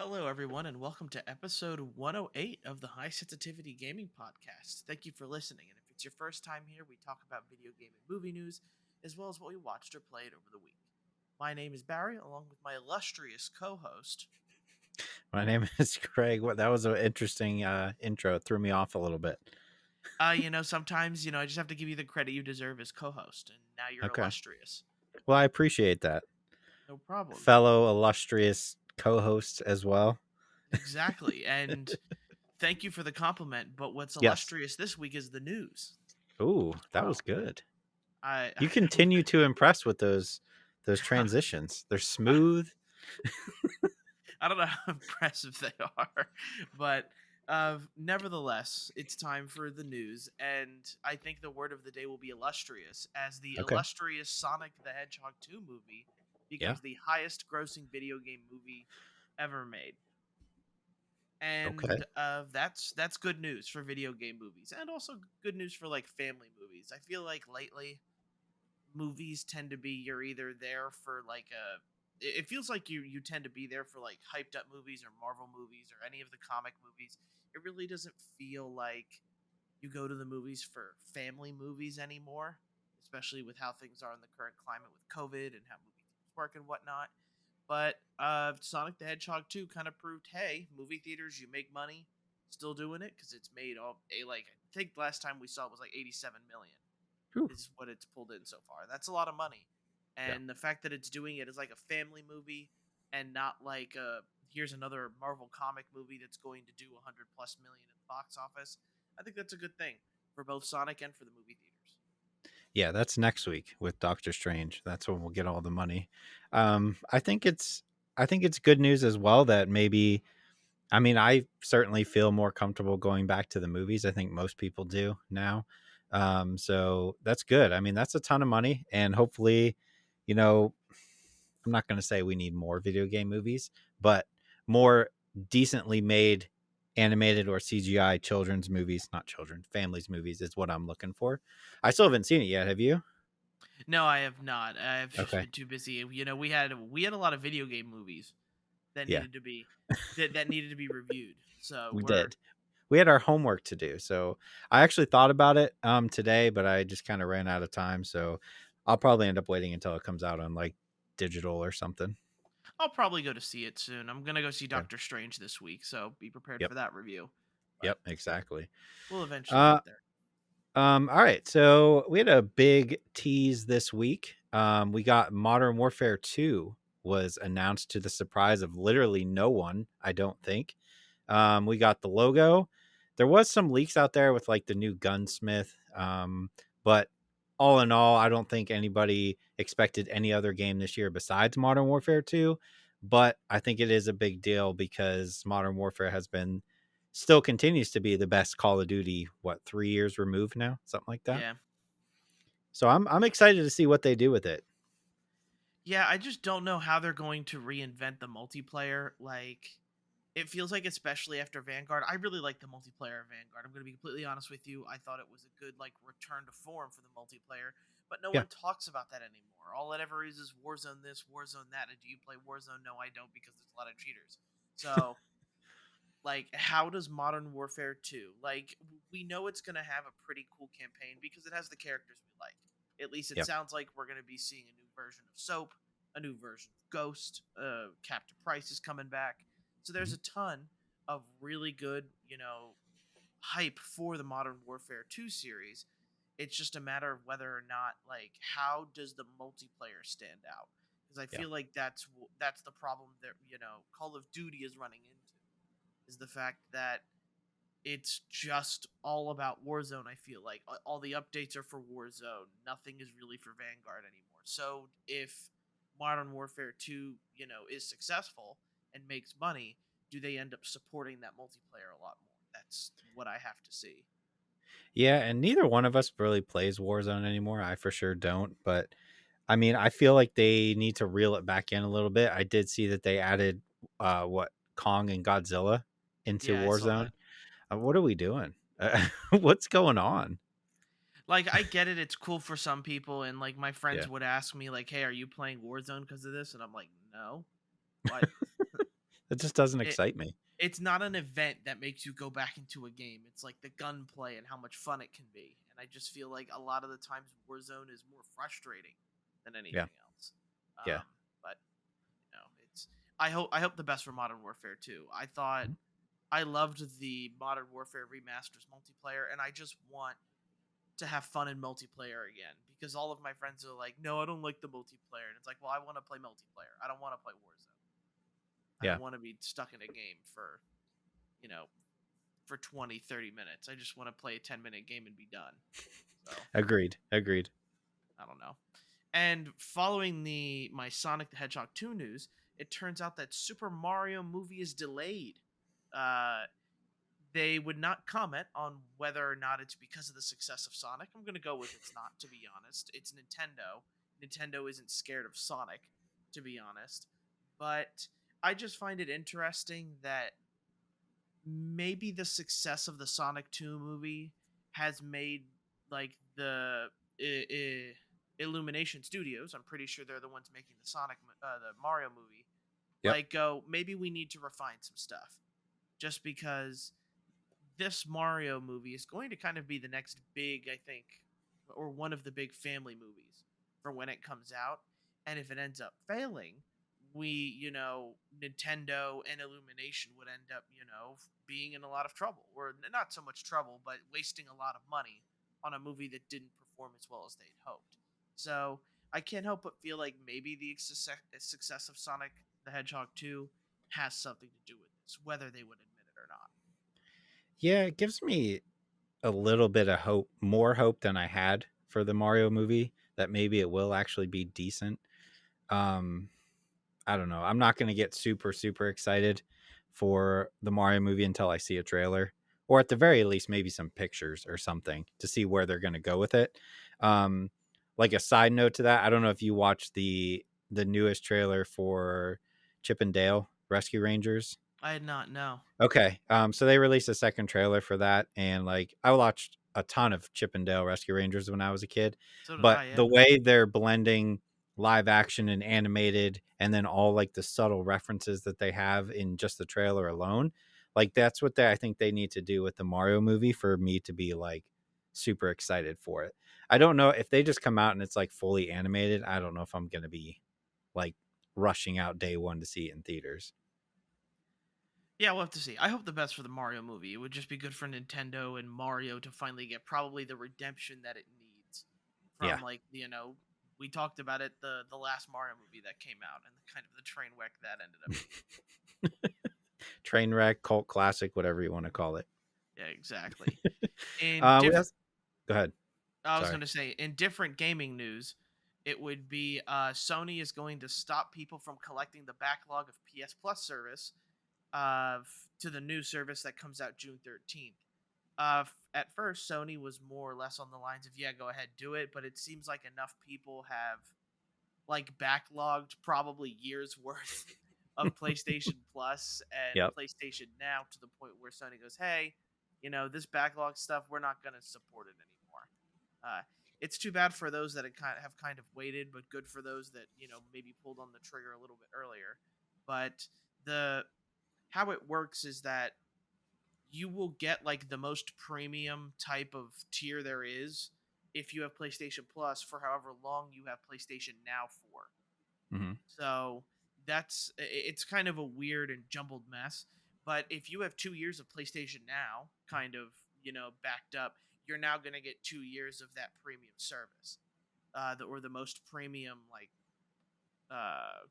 Hello, everyone, and welcome to episode 108 of the High Sensitivity Gaming Podcast. Thank you for listening. And if it's your first time here, we talk about video game and movie news, as well as what we watched or played over the week. My name is Barry, along with my illustrious co host. My name is Craig. That was an interesting intro. It threw me off a little bit. Sometimes, I just have to give you the credit you deserve as co host, and now you're Okay. illustrious. Well, I appreciate that. No problem. Fellow illustrious co-hosts as well. Exactly. And thank you for the compliment, but what's Yes. illustrious this week is the news. Ooh, that Wow. was good. I You continue to impress with those transitions. They're smooth. I don't know how impressive they are, but nevertheless, it's time for the news, and I think the word of the day will be illustrious, as the Okay. illustrious Sonic the Hedgehog 2 movie Yeah. becomes the highest grossing video game movie ever made. Okay. And that's good news for video game movies, and also good news for like family movies. I feel like lately movies tend to be you're either there for like a it feels like you tend to be there for like hyped up movies or Marvel movies or any of the comic movies. It really doesn't feel like you go to the movies for family movies anymore, especially with how things are in the current climate with COVID and how movie theaters work and whatnot. But Sonic the Hedgehog 2 kind of proved, hey, movie theaters, you make money, still doing it because it's made all a like I think last time we saw it was like 87 million Whew. is what it's pulled in so far. That's a lot of money. Yeah. And the fact that it's doing it as like a family movie and not like here's another Marvel comic movie that's going to do 100 plus million in the box office. I think that's a good thing for both Sonic and for the movie theaters. Yeah, that's next week with Doctor Strange. That's when we'll get all the money. I think it's good news as well that maybe I certainly feel more comfortable going back to the movies. I think most people do now. So that's good. That's a ton of money. And hopefully, you know, I'm not going to say we need more video game movies, but more decently made animated or CGI children's movies, not children, families movies is what I'm looking for. I still haven't seen it yet. Have you? No, I have not. I've just Okay. been too busy. We had a lot of video game movies that Yeah, needed to be that needed to be reviewed. So we we're did. We had our homework to do. So I actually thought about it today, but I just kind of ran out of time. So I'll probably end up waiting until it comes out on like digital or something. I'll probably go to see it soon. I'm gonna go see Yeah. Doctor Strange this week, so be prepared Yep. for that review. But Yep. Exactly. we'll eventually Uh, get there. all right. So we had a big tease this week. We got Modern Warfare 2 was announced to the surprise of literally no one, I don't think. We got the logo. There was some leaks out there with like the new gunsmith. But all in all, I don't think anybody expected any other game this year besides Modern Warfare 2. But I think it is a big deal because Modern Warfare has been still continues to be the best Call of Duty, 3 years removed now, something like that. Yeah. So I'm excited to see what they do with it. Yeah, I just don't know how they're going to reinvent the multiplayer. Like, it feels like, especially after Vanguard, I really like the multiplayer of Vanguard. I'm going to be completely honest with you. I thought it was a good, like, return to form for the multiplayer, but no Yeah. one talks about that anymore. All it ever is Warzone this, Warzone that. And do you play Warzone? No, I don't because there's a lot of cheaters. So, like, how does Modern Warfare 2, like, we know it's going to have a pretty cool campaign because it has the characters we like. At least it Yep. sounds like we're going to be seeing a new version of Soap, a new version of Ghost, Captain Price is coming back. So there's a ton of really good, hype for the Modern Warfare 2 series. It's just a matter of whether or not, like, how does the multiplayer stand out? Because I Yeah. feel like that's the problem that Call of Duty is running into, is the fact that it's just all about Warzone. I feel like all the updates are for Warzone. Nothing is really for Vanguard anymore. So if Modern Warfare 2, is successful and makes money, do they end up supporting that multiplayer a lot more? That's what I have to see. Yeah, and neither one of us really plays Warzone anymore. I for sure don't, but I feel like they need to reel it back in a little bit. I did see that they added Kong and Godzilla into Yeah, I saw Warzone. that. What are we doing? What's going on? Like, I get it, it's cool for some people, and like my friends Yeah. would ask me like, "Hey, are you playing Warzone because of this?" And I'm like, "No." What? It just doesn't It excite me. it's not an event that makes you go back into a game. It's like the gunplay and how much fun it can be. And I just feel like a lot of the times Warzone is more frustrating than Yeah. anything else. Yeah. But it's I hope the best for Modern Warfare 2. I loved the Modern Warfare remasters multiplayer, and I just want to have fun in multiplayer again because all of my friends are like, "No, I don't like the multiplayer," and it's like, "Well, I want to play multiplayer. I don't want to play Warzone. I Yeah. don't want to be stuck in a game you know for 20, 30 minutes. I just want to play a 10-minute game and be done." So Agreed. Agreed. I don't know. And following the my Sonic the Hedgehog 2 news, it turns out that Super Mario movie is delayed. Uh, they would not comment on whether or not it's because of the success of Sonic. I'm going to go with it's not, to be honest. It's Nintendo. Nintendo isn't scared of Sonic, to be honest. But I just find it interesting that maybe the success of the Sonic 2 movie has made like Illumination Studios, I'm pretty sure they're the ones making the Mario movie, Yep. like go, maybe we need to refine some stuff just because this Mario movie is going to kind of be the next big, I think, or one of the big family movies for when it comes out. And if it ends up failing, Nintendo and Illumination would end up, being in a lot of trouble, or not so much trouble, but wasting a lot of money on a movie that didn't perform as well as they'd hoped. So I can't help but feel like maybe the success of Sonic the Hedgehog 2 has something to do with this, whether they would admit it or not. Yeah, it gives me a little bit of hope, more hope than I had for the Mario movie, that maybe it will actually be decent. Um, I don't know. I'm not going to get super, super excited for the Mario movie until I see a trailer, or at the very least, maybe some pictures or something to see where they're going to go with it. Um, like a side note to that, I don't know if you watched the newest trailer for Chip and Dale Rescue Rangers. I had not know. Okay. So they released a second trailer for that, and like I watched a ton of Chip and Dale Rescue Rangers when I was a kid, So did but I, yeah. the way they're blending live action and animated, and then all like the subtle references that they have in just the trailer alone, like that's what I think they need to do with the Mario movie for me to be like super excited for it. I don't know if they just come out and it's like fully animated. I don't know if I'm gonna be like rushing out day one to see it in theaters. Yeah, we'll have to see. I hope the best for the Mario movie. It would just be good for Nintendo and Mario to finally get probably the redemption that it needs Yeah. from we talked about it, the last Mario movie that came out, and the kind of the train wreck that ended up being. Train wreck, cult classic, whatever you want to call it. Yeah, exactly. In We diff- have, go ahead. I was Sorry. going to say, in different gaming news, it would be Sony is going to stop people from collecting the backlog of PS Plus service to the new service that comes out June 13th. At first, Sony was more or less on the lines of, yeah, go ahead, do it. But it seems like enough people have backlogged probably years worth of PlayStation Plus and Yep. PlayStation Now to the point where Sony goes, hey, this backlog stuff, we're not going to support it anymore. It's too bad for those that have kind of waited, but good for those that maybe pulled on the trigger a little bit earlier. But the how it works is that you will get the most premium type of tier there is if you have PlayStation Plus for however long you have PlayStation Now for. Mm-hmm. So it's kind of a weird and jumbled mess. But if you have 2 years of PlayStation Now kind of backed up, you're now going to get 2 years of that premium service, or the most premium uh,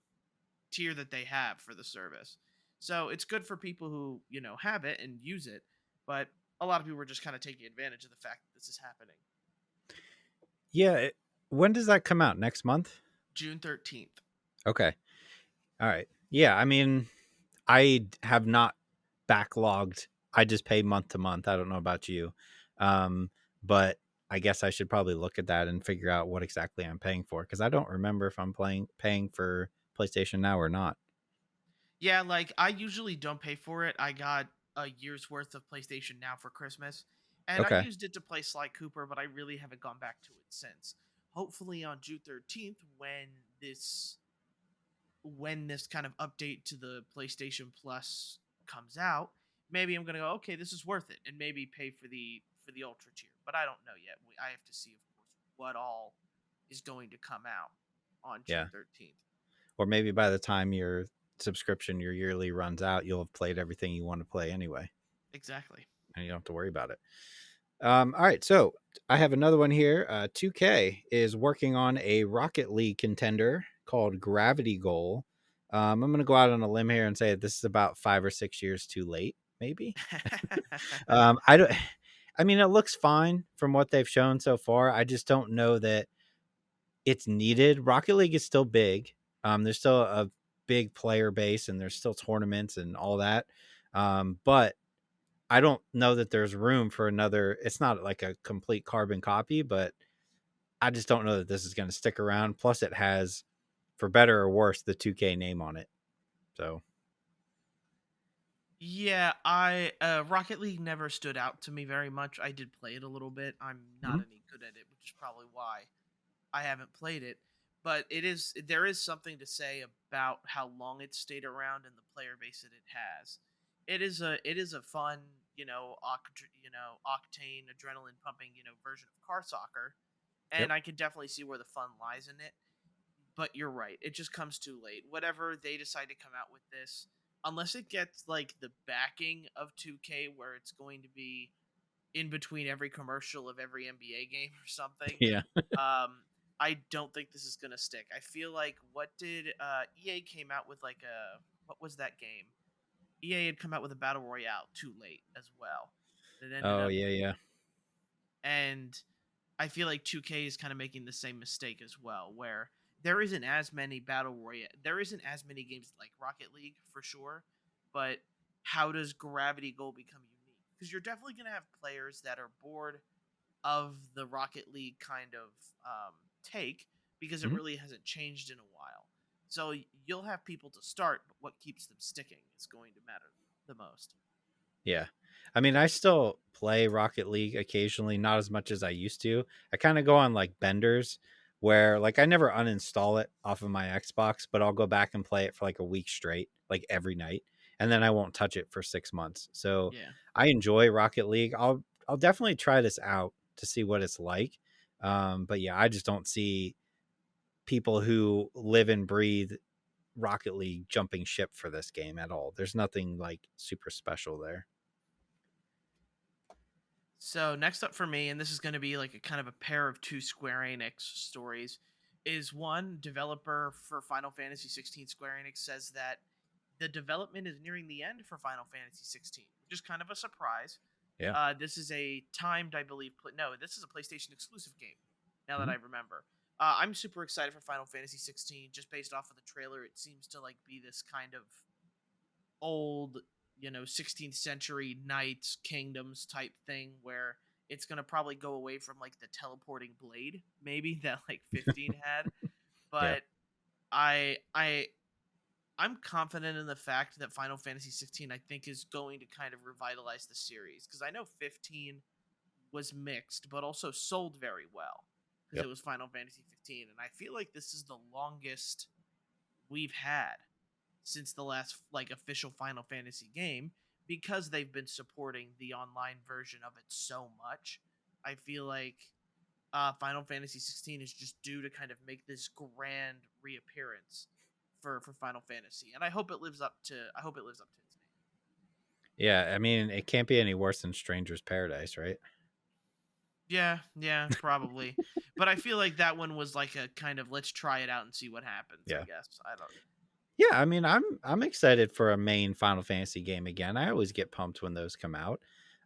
tier that they have for the service. So it's good for people who have it and use it, but a lot of people are just kind of taking advantage of the fact that this is happening. Yeah. When does that come out? Next month? June 13th. Okay. All right. Yeah. I mean, I have not backlogged. I just pay month to month. I don't know about you. But I guess I should probably look at that and figure out what exactly I'm paying for, because I don't remember if I'm paying for PlayStation Now or not. Yeah, I usually don't pay for it. I got a year's worth of PlayStation Now for Christmas, and I Okay. used it to play Sly Cooper, but I really haven't gone back to it since. Hopefully on June 13th, when this when this kind of update to the PlayStation Plus comes out, maybe I'm gonna go, okay, this is worth it, and maybe pay for the Ultra tier. But I don't know yet. I have to see, of course, what all is going to come out on June Yeah. 13th. Or maybe by the time your subscription, your yearly runs out, you'll have played everything you want to play anyway. Exactly. And you don't have to worry about it. All right. So I have another one here. 2K is working on a Rocket League contender called Gravity Goal. I'm going to go out on a limb here and say that this is about 5 or 6 years too late, maybe. I don't. I mean, it looks fine from what they've shown so far. I just don't know that it's needed. Rocket League is still big. There's still a big player base, and there's still tournaments and all that. But I don't know that there's room for another. It's not like a complete carbon copy, but I just don't know that this is going to stick around. Plus, it has, for better or worse, the 2K name on it. So, Yeah, I Rocket League never stood out to me very much. I did play it a little bit. I'm not mhm. any good at it, which is probably why I haven't played it. But there is something to say about how long it stayed around and the player base that it has. It is a fun, octane, adrenaline pumping, version of car soccer, Yep. and I can definitely see where the fun lies in it. But you're right, it just comes too late. Whatever they decide to come out with this, unless it gets like the backing of 2K, where it's going to be in between every commercial of every NBA game or something. Yeah. I don't think this is gonna stick. I feel like what did EA came out with like a what was that game? EA had come out with a battle royale too late as well. It ended Oh, up yeah. Yeah. and I feel like 2K is kind of making the same mistake as well, where there isn't as many battle royale, there isn't as many games like Rocket League for sure, but how does Gravity Goal become unique? Because you're definitely going to have players that are bored of the Rocket League kind of take because it Mhm. really hasn't changed in a while. So you'll have people to start, but what keeps them sticking is going to matter the most. Yeah. I mean, I still play Rocket League occasionally, not as much as I used to. I kind of go on like benders where like I never uninstall it off of my Xbox, but I'll go back and play it for like a week straight, like every night, and then I won't touch it for 6 months. So Yeah. I enjoy Rocket League. I'll definitely try this out to see what it's like. But yeah, I just don't see people who live and breathe Rocket League jumping ship for this game at all. There's nothing like super special there. So next up for me, and this is going to be like a kind of a pair of two Square Enix stories, is one developer for Final Fantasy 16 Square Enix says that the development is nearing the end for Final Fantasy 16, which is kind of a surprise. Yeah. This is a timed, I believe. No, this is a PlayStation exclusive game. Now that Mhm. I remember, I'm super excited for Final Fantasy 16. Just based off of the trailer, it seems to like be this kind of old, 16th century knights, kingdoms type thing where it's going to probably go away from like the teleporting blade maybe that like 15 had, Yeah. but I I'm confident in the fact that Final Fantasy 16 I think is going to kind of revitalize the series because I know 15 was mixed but also sold very well because Yep. it was Final Fantasy 15, and I feel like this is the longest we've had since the last like official Final Fantasy game because they've been supporting the online version of it so much. I feel like Final Fantasy 16 is just due to kind of make this grand reappearance for Final Fantasy, and I hope it lives up to its name. Yeah. I mean, it can't be any worse than Stranger's Paradise, right? Yeah, yeah, probably. But I feel like that one was like a kind of let's try it out and see what happens. I Yeah. guess I don't. Yeah. I mean, I'm excited for a main Final Fantasy game again. I always get pumped when those come out.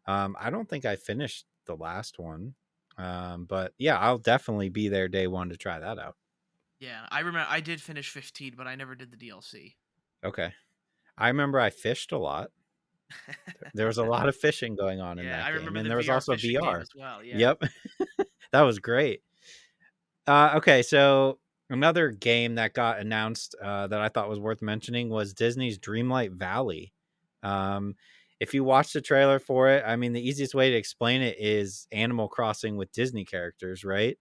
I don't think I finished the last one. But yeah, I'll definitely be there day one to try that out. Yeah, I remember I did finish 15, but I never did the DLC. Okay. I remember I fished a lot. There was a lot of fishing going on in Yeah, I that game, remember and the there was VR also fishing game VR. as well. Yeah. Yep. That was great. Okay, so another game that got announced that I thought was worth mentioning was Disney's Dreamlight Valley. Um, if you watch the trailer for it, I mean, the easiest way to explain it is Animal Crossing with Disney characters, right?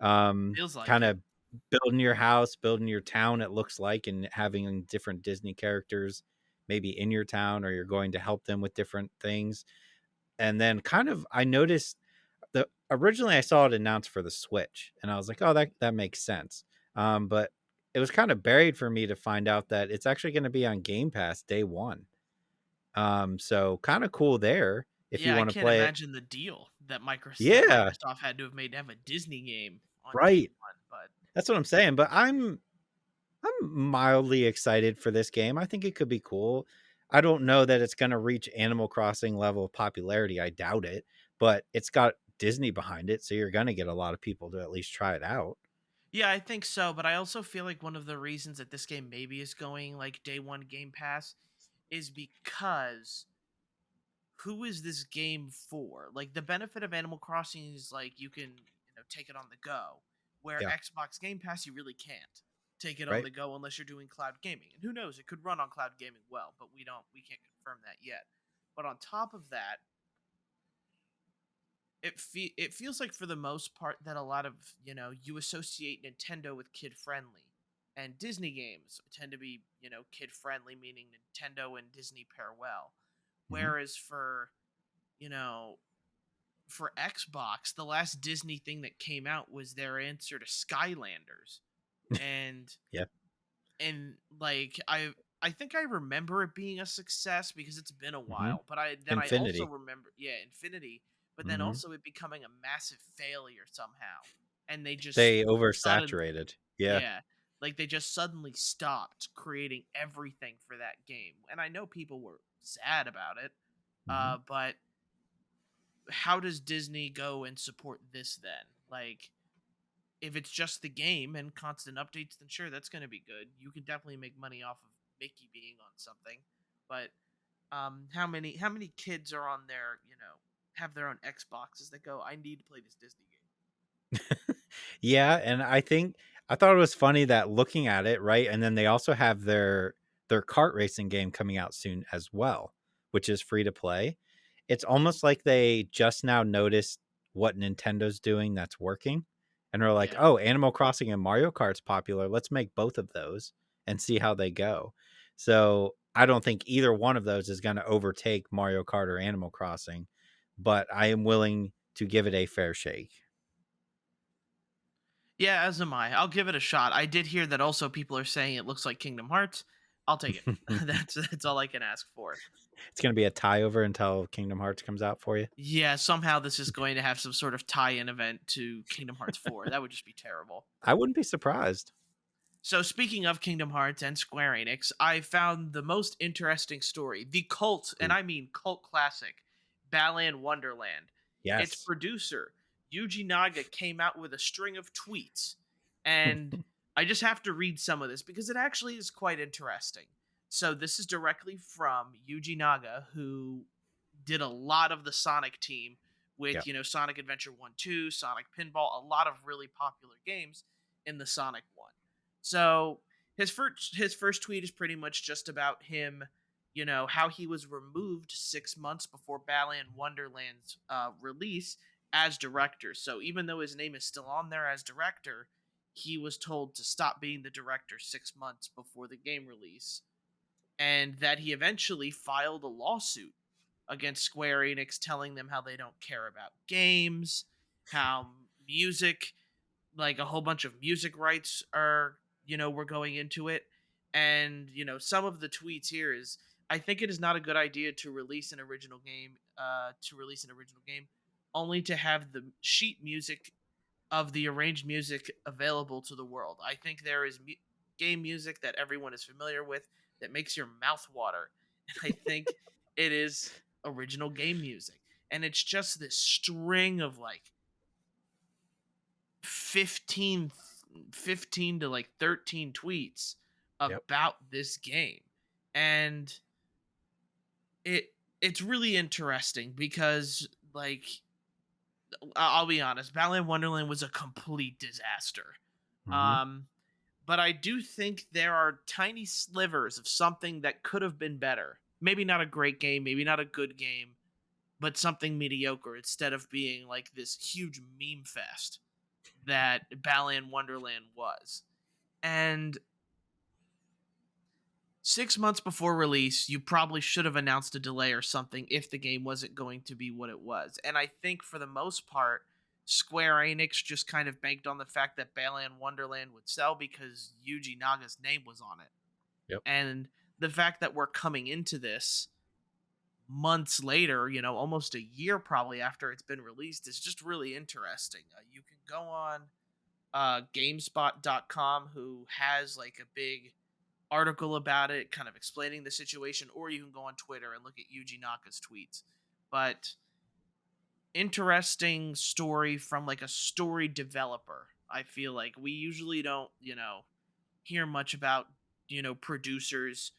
Feels like Kind of it. building your house, building your town, it looks like, and having different Disney characters maybe in your town, or you're going to help them with different things. And then kind of I noticed the originally I saw it announced for the Switch, and I was like, oh, that makes sense. But it was kind of buried for me to find out that it's actually going to be on Game Pass day one. So kind of cool there if you Yeah, I want to can't play it. imagine the deal that Yeah, Microsoft had to have made to have a Disney game on day right. one. But That's what I'm saying. But I'm mildly excited for this game. I think it could be cool. I don't know that it's going to reach Animal Crossing level of popularity. I doubt it, but it's got Disney behind it, so you're going to get a lot of people to at least try it out. yeah, I think so. But I also feel like one of the reasons that this game maybe is going like day one Game Pass is because who is this game for? Like the benefit of Animal Crossing is like you can, take it on the go. Where Yeah, Xbox Game Pass you really can't take it on right. the go unless you're doing cloud gaming. And who knows, it could run on cloud gaming well, but we can't confirm that yet. But on top of that, it feels like for the most part that a lot of, you associate Nintendo with kid friendly. And Disney games tend to be, kid friendly, meaning Nintendo and Disney pair well. Hmm. Whereas you know, for Xbox, the last Disney thing that came out was their answer to Skylanders. And Yeah. like I think I remember it being a success because it's been a Hmm. while, but I also Infinity. remember, yeah, Infinity, but then Hmm. also it becoming a massive failure somehow. And they just They sudden oversaturated. Yeah. yeah, like they just suddenly stopped creating everything for that game. And I know people were sad about it. Hmm. But how does Disney go and support this then? Like, if it's just the game and constant updates, then sure, that's going to be good. You can definitely make money off of Mickey being on something. But how many kids are on their, have their own Xboxes that go, I need to play this Disney game. Yeah, and I thought it was funny that looking at it, right? And then they also have their kart racing game coming out soon as well, which is free to play. It's almost like they just now noticed what Nintendo's doing that's working. And are like, Yeah. oh, Animal Crossing and Mario Kart's popular. Let's make both of those and see how they go. So I don't think either one of those is going to overtake Mario Kart or Animal Crossing, but I am willing to give it a fair shake. Yeah, as am I. I'll give it a shot. I did hear that also people are saying it looks like Kingdom Hearts. I'll take it. That's all I can ask for. It's going to be a tie over until Kingdom Hearts comes out for you. Yeah, somehow this is going to have some sort of tie-in event to Kingdom Hearts 4. That would just be terrible. I wouldn't be surprised. So speaking of Kingdom Hearts and Square Enix, I found the most interesting story, the cult, and Ooh, I mean cult classic, Balan Wonderland. Its yes. producer, Yuji Naga, came out with a string of tweets, and I just have to read some of this because it actually is quite interesting. So this is directly from Yuji Naga, who did a lot of the Sonic team Yeah. with, Sonic Adventure 1, 2, Sonic Pinball, a lot of really popular games in the Sonic one. So his first tweet is pretty much just about him, how he was removed 6 months before Balan Wonderland's release as director. So even though his name is still on there as director, he was told to stop being the director 6 months before the game release, and that he eventually filed a lawsuit against Square Enix, telling them how they don't care about games, how music, like a whole bunch of music rights are, we're going into it. And, some of the tweets here is, I think it is not a good idea to release an original game, only to have the sheet music of the arranged music available to the world. I think there is game music that everyone is familiar with that makes your mouth water. And I think it is original game music. And it's just this string of like 15, 15 to like 13 tweets Yep. about this game. And it's really interesting because, like, I'll be honest, Balan Wonderland was a complete disaster. Hmm. Um, but I do think there are tiny slivers of something that could have been better. Maybe not a great game, maybe not a good game, but something mediocre instead of being like this huge meme fest that Balan Wonderland was. And 6 months before release, you probably should have announced a delay or something if the game wasn't going to be what it was. And I think for the most part, Square Enix just kind of banked on the fact that Balan Wonderland would sell because Yuji Naga's name was on it. Yep. And the fact that we're coming into this months later, almost a year probably after it's been released, is just really interesting. You can go on GameSpot.com, who has like a big article about it, kind of explaining the situation, or you can go on Twitter and look at Yuji Naka's tweets. But interesting story from like a story developer. I feel like we usually don't, hear much about, producers,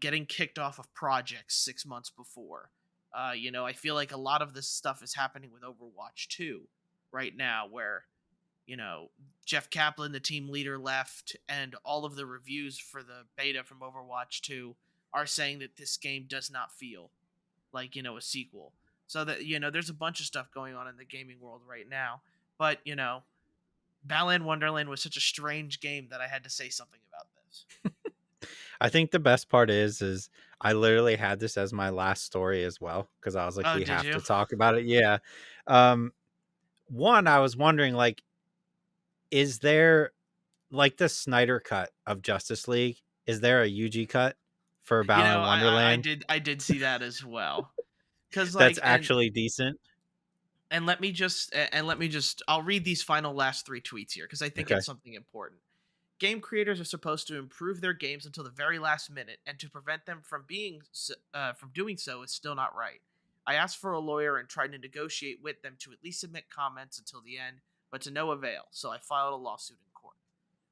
getting kicked off of projects 6 months before. I feel like a lot of this stuff is happening with Overwatch 2 right now, where Jeff Kaplan, the team leader, left, and all of the reviews for the beta from Overwatch 2 are saying that this game does not feel like, a sequel. So that, there's a bunch of stuff going on in the gaming world right now. But, Balan Wonderland was such a strange game that I had to say something about this. I think the best part is I literally had this as my last story as well, because I was like, Oh, we did have you? to talk about it. Yeah. Um, One, I was wondering, like, is there like the Snyder cut of Justice League? Is there a UG cut for Balan I Wonderland did see that as well. Cause that's like, actually decent? and let me just I'll read these final last three tweets here because I think Okay. it's something important. Game creators are supposed to improve their games until the very last minute, and to prevent them from doing so is still not right. I asked for a lawyer and tried to negotiate with them to at least submit comments until the end, but to no avail. So I filed a lawsuit in court.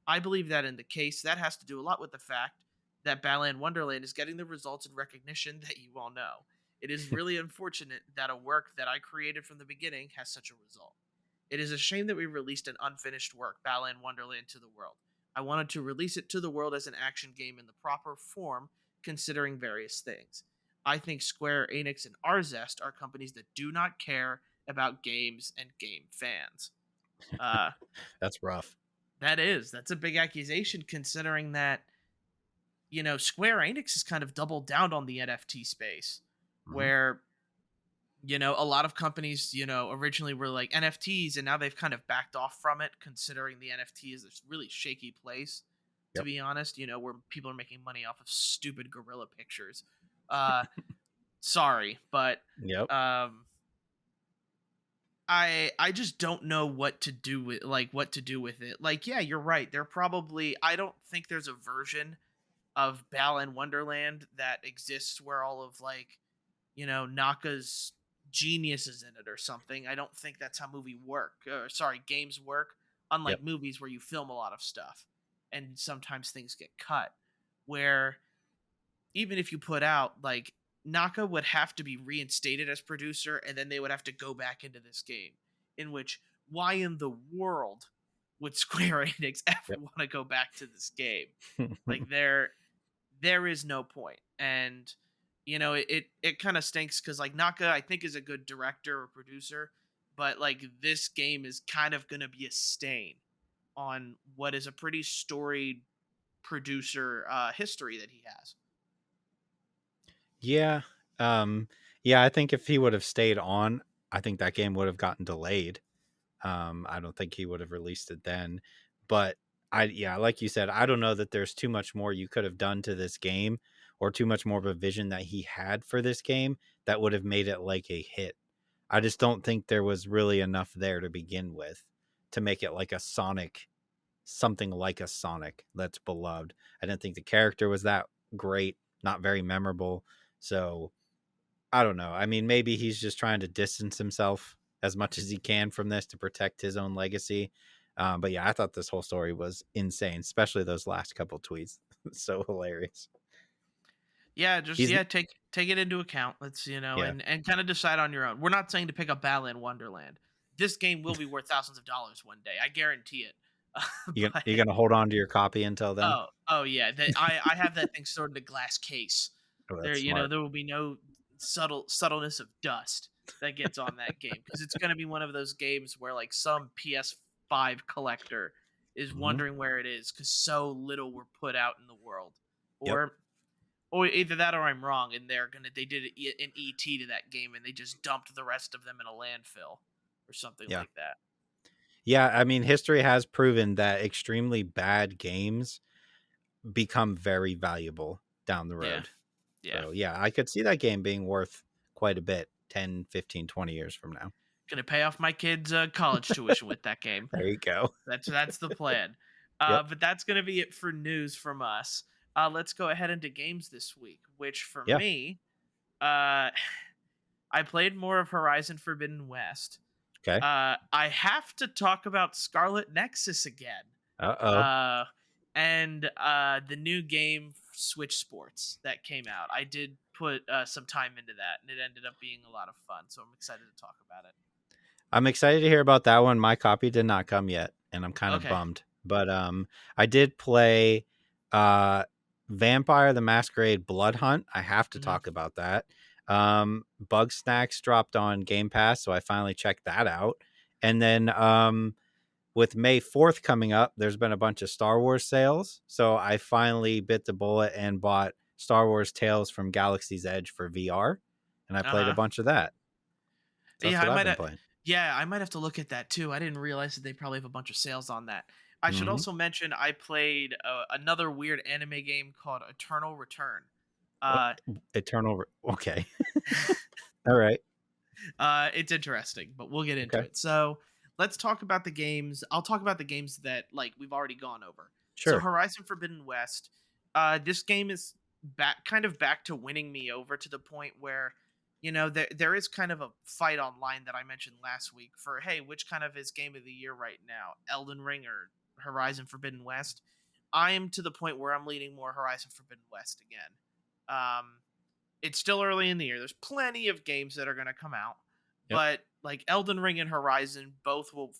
I believe that in the case, that has to do a lot with the fact that Balan Wonderland is getting the results and recognition that you all know. It is really unfortunate that a work that I created from the beginning has such a result. It is a shame that we released an unfinished work, Balan Wonderland, to the world. I wanted to release it to the world as an action game in the proper form, considering various things. I think Square Enix and Arzest are companies that do not care about games and game fans. Uh, That's rough. that's a big accusation considering that, Square Enix has kind of doubled down on the NFT space, Mhm. where, a lot of companies, originally were like NFTs, and now they've kind of backed off from it, considering the NFT is this really shaky place, to Yep. be honest, where people are making money off of stupid gorilla pictures. Uh, sorry, but Yep. um, I just don't know what to do with it. Like, yeah, you're right. I don't think there's a version of Balan Wonderland that exists where all of like, Naka's genius is in it or something. I don't think that's how games work. Yep. Unlike movies where you film a lot of stuff and sometimes things get cut. Where even if you put out like Naka would have to be reinstated as producer and then they would have to go back into this game. In which why in the world would Square Enix ever Yep. want to go back to this game? Like there is no point. And it kind of stinks because like Naka I think is a good director or producer, but like this game is kind of going to be a stain on what is a pretty storied producer history that he has. Yeah. Yeah, I think if he would have stayed on, I think that game would have gotten delayed. I don't think he would have released it then. But yeah, like you said, I don't know that there's too much more you could have done to this game, or too much more of a vision that he had for this game that would have made it like a hit. I just don't think there was really enough there to begin with to make it like a Sonic, something like a Sonic that's beloved. I didn't think the character was that great, not very memorable. So I don't know. I mean, maybe he's just trying to distance himself as much as he can from this to protect his own legacy. But yeah, I thought this whole story was insane, especially those last couple tweets. So hilarious. Yeah, just He's take it into account. Let's yeah. and kind of decide on your own. We're not saying to pick up Balan Wonderland. This game will be worth thousands of dollars one day. I guarantee it. But You gonna hold on to your copy until then? oh yeah, I have that thing stored in a glass case. Oh, There that's smart. there will be no subtleness of dust that gets on that game because it's going to be one of those games where like some PS 5 collector is Mhm. wondering where it is because so little were put out in the world. Yep. Or either that or I'm wrong, and they did an ET to that game, and they just dumped the rest of them in a landfill or something Yeah. like that. Yeah, I mean, history has proven that extremely bad games become very valuable down the Yeah, road. yeah. So, yeah, I could see that game being worth quite a bit 10, 15, 20 years from now. Gonna pay off my kids' college tuition with that game. There you go. That's the plan. Yep. But that's gonna be it for news from us. Let's go ahead into games this week, which for Yeah. me, uh, I played more of Horizon Forbidden West. Okay. I have to talk about Scarlet Nexus again. Uh-oh. Uh, and the new game Switch Sports that came out. I did put some time into that, and it ended up being a lot of fun. So I'm excited to talk about it. I'm excited to hear about that one. My copy did not come yet, and I'm kind of Okay. bummed. But I did play uh Vampire the Masquerade Blood Hunt. I have to hmm talk about that. Bug Snacks dropped on Game Pass, so I finally checked that out. And then with May 4th coming up, there's been a bunch of Star Wars sales. So I finally bit the bullet and bought Star Wars Tales from Galaxy's Edge for VR, and I Uh played a huh. bunch of that. So that's Yeah, what I've been playing. I might have to look at that too. I didn't realize that they probably have a bunch of sales on that. I should Hmm. also mention I played another weird anime game called Eternal Return. What? Uh, Okay. All right. it's interesting, but we'll get into Okay. it. So let's talk about the games. I'll talk about the games that like we've already gone over. So Sure. Horizon Forbidden West. This game is back to winning me over to the point where there is kind of a fight online that I mentioned last week for hey, which kind of is game of the year right now, Elden Ring or Horizon Forbidden West. I am to the point where I'm leaning more Horizon Forbidden West again. It's still early in the year. There's plenty of games that are going to come out, Yep. but like Elden Ring and Horizon both will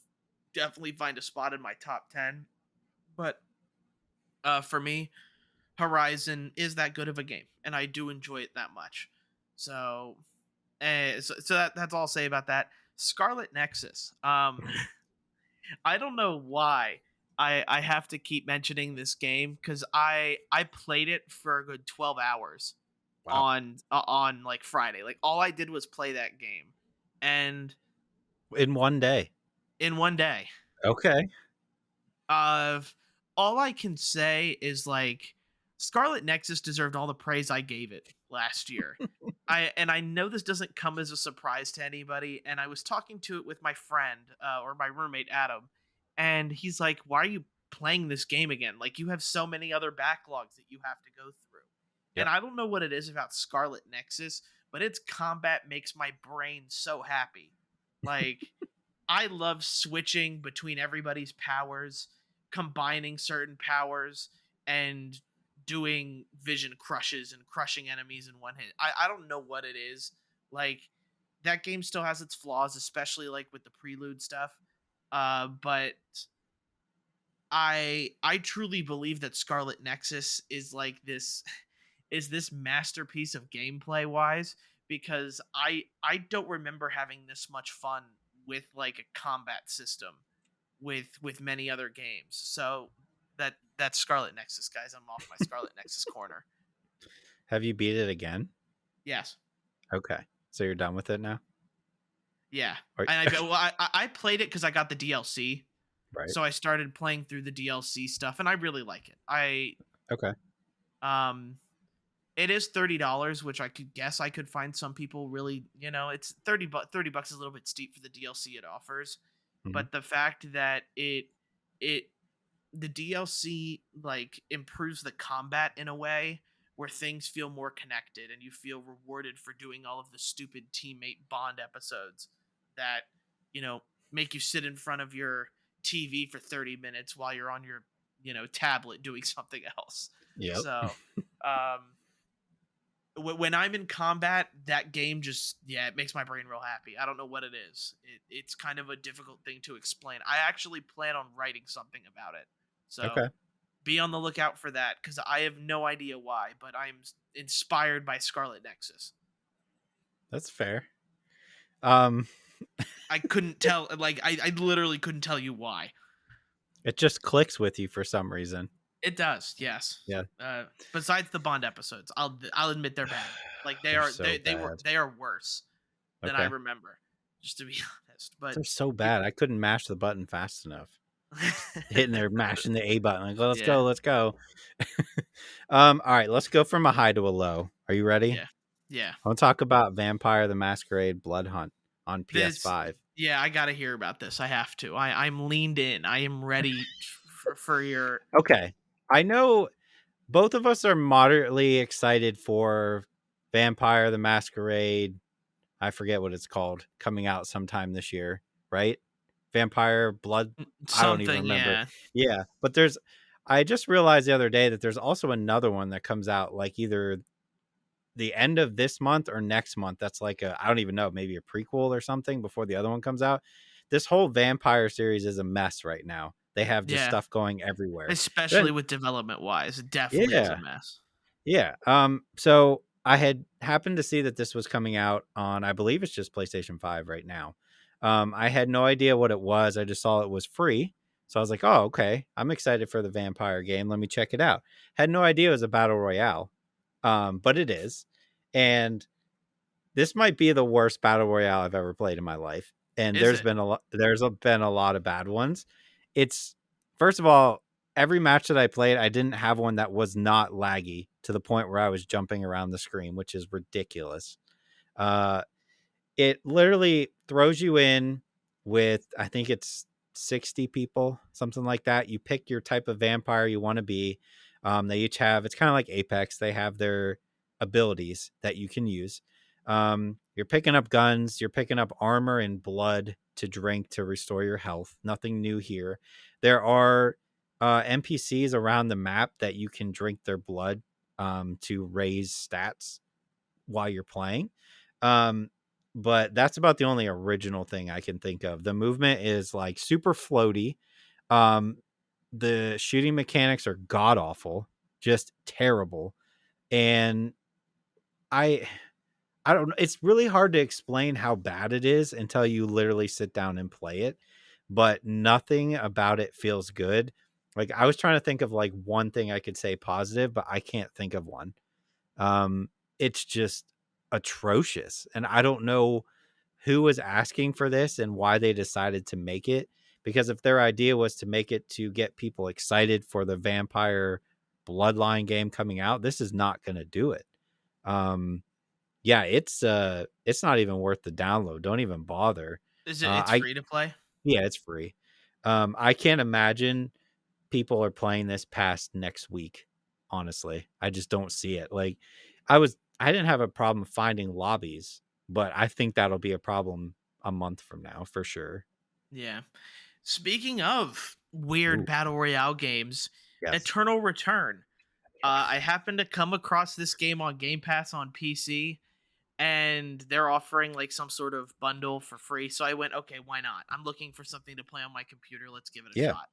definitely find a spot in my top 10. But for me, Horizon is that good of a game, and I do enjoy it that much. So, that's all I'll say about that. Scarlet Nexus. I don't know why I have to keep mentioning this game because I played it for a good 12 hours Wow. on like Friday. Like all I did was play that game, and In one day. in one day. Okay. Of all I can say is like Scarlet Nexus deserved all the praise I gave it last year. I know this doesn't come as a surprise to anybody, and I was talking to it with my friend or my roommate Adam, and he's like, "Why are you playing this game again? Like you have so many other backlogs that you have to go through." And Yep. I don't know what it is about Scarlet Nexus, but its combat makes my brain so happy. Like I love switching between everybody's powers, combining certain powers, and doing vision crushes and crushing enemies in one hit. I don't know what it is. Like that game still has its flaws, especially like with the prelude stuff. But I truly believe that Scarlet Nexus is like this is this masterpiece of gameplay wise because I don't remember having this much fun with like a combat system with many other games. So that's Scarlet Nexus, guys. I'm off my Scarlet Nexus corner. Have you beat it again? Yes. Okay. So you're done with it now? Yeah. Or, And I played it because I got the DLC. right. So I started playing through the DLC stuff and I really like it. Okay. Um it is $30, which I could guess I could find some people really, it's 30 bucks is a little bit steep for the DLC it offers. Hmm. But the fact that it the DLC like improves the combat in a way where things feel more connected and you feel rewarded for doing all of the stupid teammate bond episodes that, you know, make you sit in front of your TV for 30 minutes while you're on your, tablet doing something else. Yep. So, when I'm in combat, that game just it makes my brain real happy. I don't know what it is. It's kind of a difficult thing to explain. I actually plan on writing something about it, so Okay. be on the lookout for that because I have no idea why, but I'm inspired by Scarlet Nexus. That's fair. Um I couldn't tell. Like I literally couldn't tell you why. It just clicks with you for some reason. It does, yes. Yeah. Besides the Bond episodes, I'll admit they're bad. Like They're so bad. they are worse than I Okay. remember, just to be honest. But They're so it, bad. I couldn't mash the button fast enough. Hitting there, mashing the A button. Like, let's yeah, go, let's go. All right, let's go from a high to a low. Are you ready? yeah, yeah. I want to talk about Vampire the Masquerade Blood Hunt on This, PS5. yeah, I gotta hear about this. I have to. I'm leaned in. I am ready for your. Okay. I know both of us are moderately excited for Vampire the Masquerade. I forget what it's called, coming out sometime this year, right? Vampire Blood. I don't even Something, remember. yeah. Yeah, but I just realized the other day that there's also another one that comes out like either the end of this month or next month. That's like I don't even know, maybe a prequel or something before the other one comes out. This whole vampire series is a mess right now. They have just Yeah, stuff going everywhere. especially Then, with development wise, it definitely is a yeah, mess. yeah. So I had happened to see that this was coming out on, I believe it's just PlayStation 5 right now. I had no idea what it was. I just saw it was free. So I was like, oh, okay. I'm excited for the vampire game. Let me check it out. Had no idea it was a battle royale. But it is. And this might be the worst battle royale I've ever played in my life. And Is it? been a lot of bad ones. It's first of all, every match that I played, I didn't have one that was not laggy to the point where I was jumping around the screen, which is ridiculous. Uh, it literally throws you in with, I think it's 60 people, something like that. You pick your type of vampire you want to be. They each have, it's kind of like Apex. They have their abilities that you can use. You're picking up guns, you're picking up armor and blood to drink to restore your health. Nothing new here. There are NPCs around the map that you can drink their blood to raise stats while you're playing. Um, but that's about the only original thing I can think of. The movement is like super floaty. Um, the shooting mechanics are god awful, just terrible. And I I don't know. It's really hard to explain how bad it is until you literally sit down and play it. But nothing about it feels good. Like I was trying to think of like one thing I could say positive, but I can't think of one. Um, it's just atrocious. And I don't know who was asking for this and why they decided to make it. Because if their idea was to make it to get people excited for the vampire bloodline game coming out, this is not going to do it. Yeah, it's not even worth the download. Don't even bother. Is it? It's I free to play. Yeah, it's free. I can't imagine people are playing this past next week. Honestly, I just don't see it. Like, I didn't have a problem finding lobbies, but I think that'll be a problem a month from now for sure. Yeah. Speaking of weird Ooh, battle royale games, yes. Eternal Return. Yes. I happened to come across this game on Game Pass on PC, and they're offering like some sort of bundle for free. So I went, okay, why not? I'm looking for something to play on my computer. Let's give it a Yeah. shot.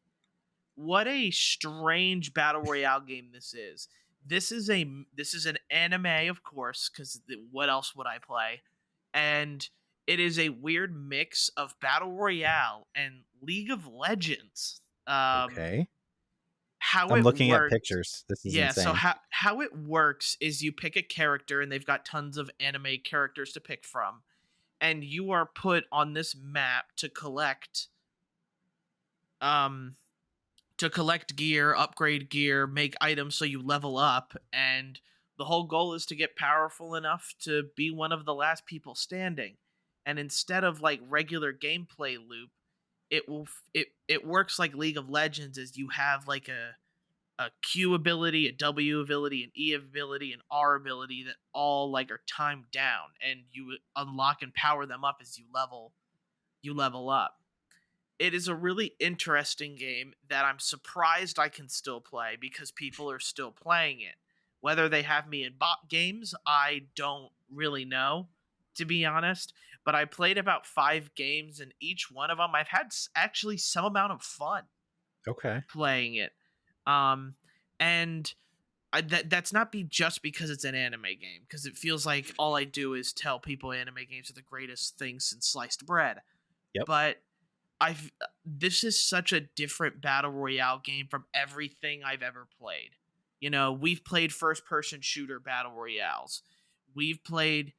What a strange battle royale game this is. This is an anime, of course, because what else would I play? And it is a weird mix of battle royale and League of Legends. Okay. How I'm it looking at works, pictures. This is yeah. So insane. how it works is you pick a character, and they've got tons of anime characters to pick from, and you are put on this map um to collect gear, upgrade gear, make items so you level up, and the whole goal is to get powerful enough to be one of the last people standing. And instead of like regular gameplay loop, it works like League of Legends, as you have like a Q ability, a W ability, an E ability, an R ability that all like are timed down, and you unlock and power them up as you level up. It is a really interesting game that I'm surprised I can still play because people are still playing it. Whether they have me in bot games, I don't really know, to be honest. But I played about 5 games, and each one of them I've had actually some amount of fun Okay. playing it. Um, and that's not be just because it's an anime game, because it feels like all I do is tell people anime games are the greatest thing since sliced bread. Yep. But I've this is such a different battle royale game from everything I've ever played. We've played first person shooter battle royales. We've played,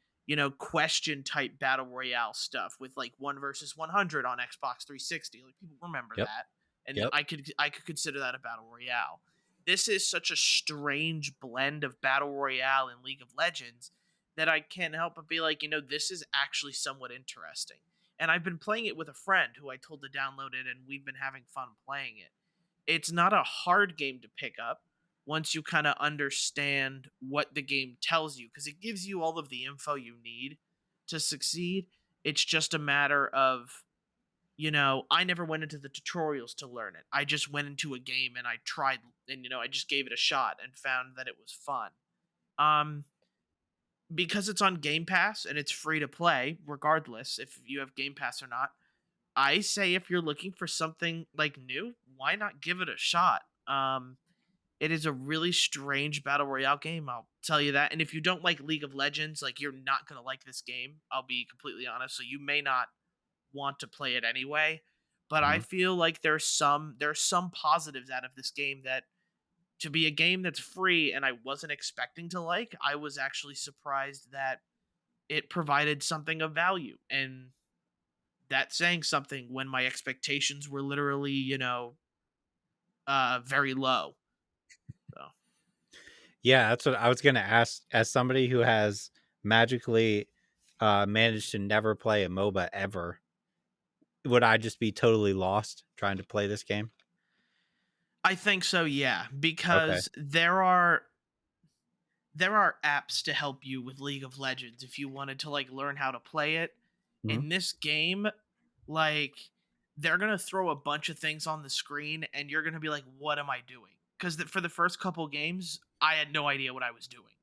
question type battle royale stuff with like 1 versus 100 on Xbox 360. Like people remember Yep. that. And Yep. I could consider that a battle royale. This is such a strange blend of battle royale and League of Legends that I can't help but be like, this is actually somewhat interesting. And I've been playing it with a friend who I told to download it, and we've been having fun playing it. It's not a hard game to pick up once you kind of understand what the game tells you, because it gives you all of the info you need to succeed. It's just a matter of, I never went into the tutorials to learn it. I just went into a game and I tried, and I just gave it a shot and found that it was fun. Um, because it's on Game Pass and it's free to play, regardless if you have Game Pass or not. I say if you're looking for something like new, why not give it a shot? It is a really strange battle royale game, I'll tell you that. And if you don't like League of Legends, like you're not gonna like this game. I'll be completely honest. So you may not want to play it anyway. But I Mhm. feel like there's some positives out of this game that, to be a game that's free and I wasn't expecting to like, I was actually surprised that it provided something of value. And that's saying something when my expectations were literally, very low. So Yeah, that's what I was gonna ask. As somebody who has magically managed to never play a MOBA ever, would I just be totally lost trying to play this game? I think so, yeah, Okay. because there are apps to help you with League of Legends if you wanted to like learn how to play it. Hmm. In this game, like they're gonna throw a bunch of things on the screen, and you're gonna be like, "What am I doing?" Because for the first couple games, I had no idea what I was doing.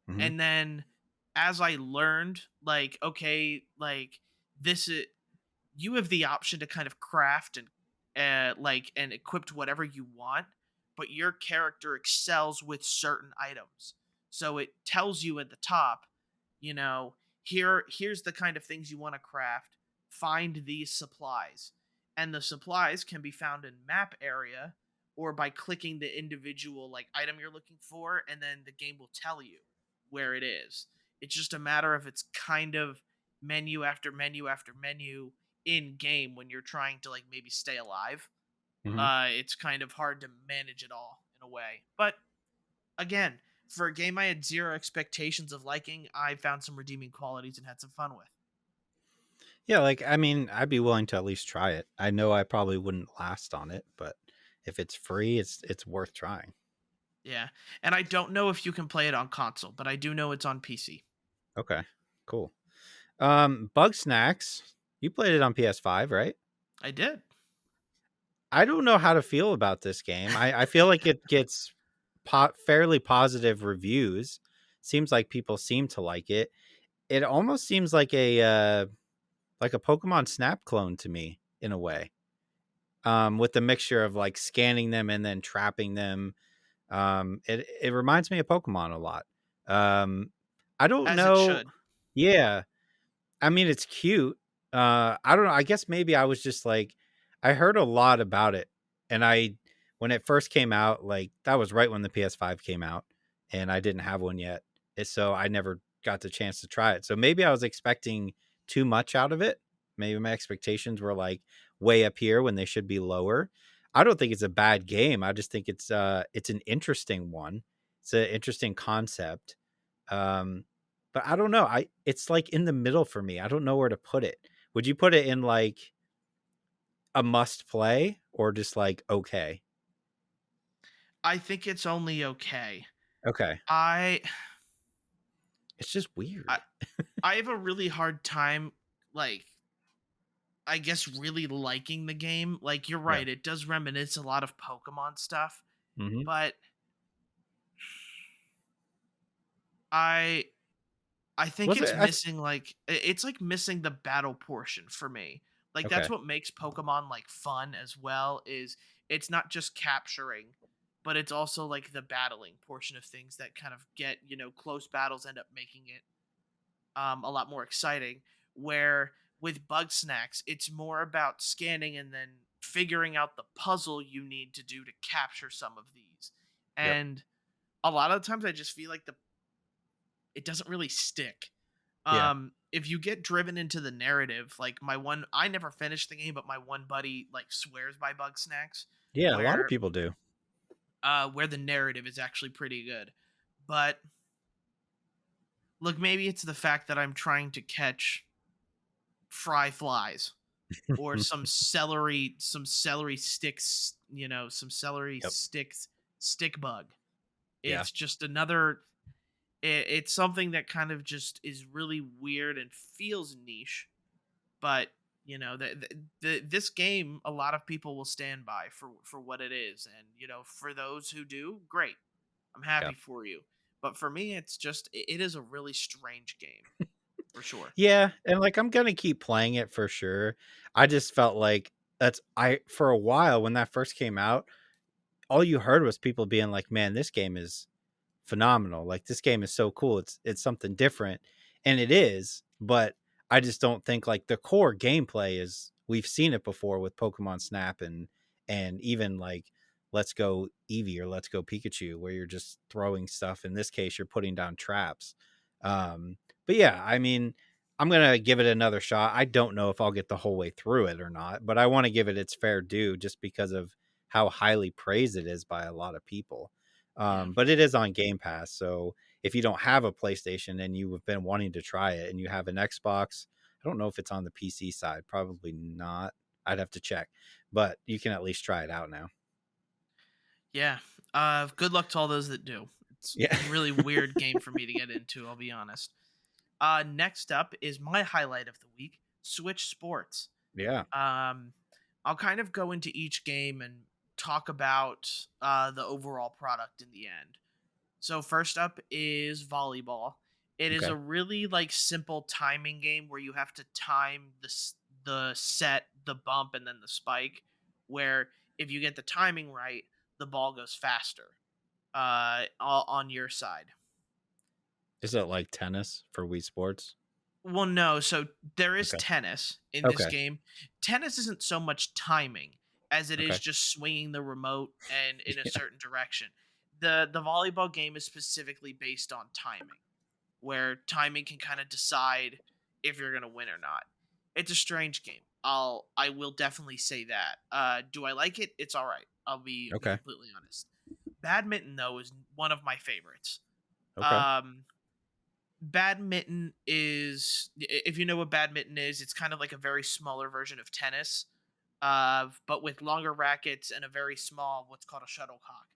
Hmm. And then as I learned, like, okay, like this is you have the option to kind of craft and and equip whatever you want, but your character excels with certain items. So it tells you at the top, you know, here's the kind of things you want to craft. Find these supplies. And the supplies can be found in map area or by clicking the individual like item you're looking for, and then the game will tell you where it is. It's just a matter of it's kind of menu after menu after menu in game when you're trying to like maybe stay alive. Hmm. It's kind of hard to manage it all in a way. But again, for a game I had zero expectations of liking, I found some redeeming qualities and had some fun with. Yeah, like I mean, I'd be willing to at least try it. I know I probably wouldn't last on it, but if it's free, it's worth trying. Yeah. And I don't know if you can play it on console, but I do know it's on PC. Okay, cool. Bug Snacks, you played it on PS5, right? I did. I don't know how to feel about this game. I feel like it gets fairly positive reviews. Seems like people seem to like it. It almost seems like a Pokemon Snap clone to me in a way. With the mixture of like scanning them and then trapping them. It reminds me of Pokemon a lot. Um, I don't As it know. should. Yeah, I mean, it's cute. I don't know. I guess maybe I was just like, I heard a lot about it, and when it first came out, like that was right when the PS5 came out, and I didn't have one yet, so I never got the chance to try it. So maybe I was expecting too much out of it. Maybe my expectations were like way up here when they should be lower. I don't think it's a bad game. I just think it's an interesting one. It's an interesting concept. Um, but I don't know. It's like in the middle for me. I don't know where to put it. Would you put it in like a must play or just like okay? I think it's only okay. Okay. I It's just I, weird. I have a really hard time like I guess really liking the game. Like you're Yeah. right, it does reminisce a lot of Pokemon stuff, Hmm. but I I think Was it's it? missing it's like missing the battle portion for me. Like that's Okay. what makes Pokemon like fun as well is it's not just capturing. but it's also like the battling portion of things that kind of get, close battles end up making it a lot more exciting. Where with Bug Snacks, it's more about scanning and then figuring out the puzzle you need to do to capture some of these. Yep. And a lot of the times I just feel like the it doesn't really stick. Yeah. If you get driven into the narrative, like I never finished the game, but my one buddy like swears by Bug Snacks, Yeah, a lot of where people do. where the narrative is actually pretty good. But look, maybe it's the fact that I'm trying to catch fry flies or some celery sticks, some celery Yep. sticks stick bug. Yeah. It's just another it's something that kind of just is really weird and feels niche, but this game a lot of people will stand by for what it is, and for those who do, great. I'm Yeah. happy for you. But for me, it is a really strange game, for sure. Yeah, and like I'm gonna keep playing it for sure. I just felt like I for a while when that first came out, all you heard was people being like, "Man, this game is phenomenal. Like this game is so cool. It's something different." And it is, but I just don't think like the core gameplay is we've seen it before with Pokemon Snap and even like Let's Go Eevee or Let's Go Pikachu where you're just throwing stuff. In this case, you're putting down traps. But yeah, I mean, I'm going to give it another shot. I don't know if I'll get the whole way through it or not, but I want to give it its fair due just because of how highly praised it is by a lot of people. Yeah. But it is on Game Pass, so if you don't have a PlayStation and you have been wanting to try it and you have an Xbox, I don't know if it's on the PC side, probably not. I'd have to check, but you can at least try it out now. Yeah. Good luck to all those that do. It's Yeah. a really weird game for me to get into, I'll be honest. Next up is my highlight of the week, Switch Sports. Yeah. Um, I'll kind of go into each game and talk about the overall product in the end. So first up is Volleyball. It is Okay. a really like simple timing game where you have to time the set, the bump, and then the spike. Where if you get the timing right, the ball goes faster on your side. Is it like tennis for Wii Sports? Well, no. So there is Okay. tennis in this Okay. game. Tennis isn't so much timing as it is Okay. just swinging the remote and in a Yeah. certain direction. The volleyball game is specifically based on timing, where timing can kind of decide if you're gonna win or not. It's a strange game. I will definitely say that. Do I like it? It's all right. I'll be Okay. completely honest. Badminton though is one of my favorites. Okay. Um, Badminton is, if you know what badminton is, it's kind of like a very smaller version of tennis, but with longer rackets and a very small what's called a shuttlecock.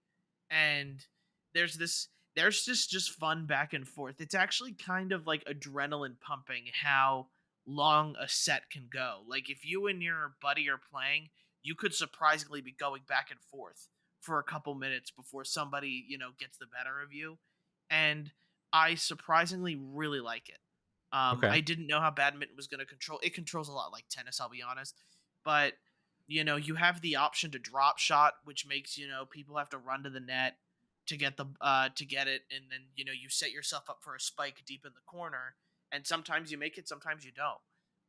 And there's this there's just fun back and forth. It's actually kind of like adrenaline pumping how long a set can go. Like if you and your buddy are playing, you could surprisingly be going back and forth for a couple minutes before somebody, gets the better of you. And I surprisingly really like it. Okay. I didn't know how badminton was going to control. It controls a lot like tennis, I'll be honest. But you have the option to drop shot, which makes people have to run to the net to get it, and then you set yourself up for a spike deep in the corner, and sometimes you make it, sometimes you don't.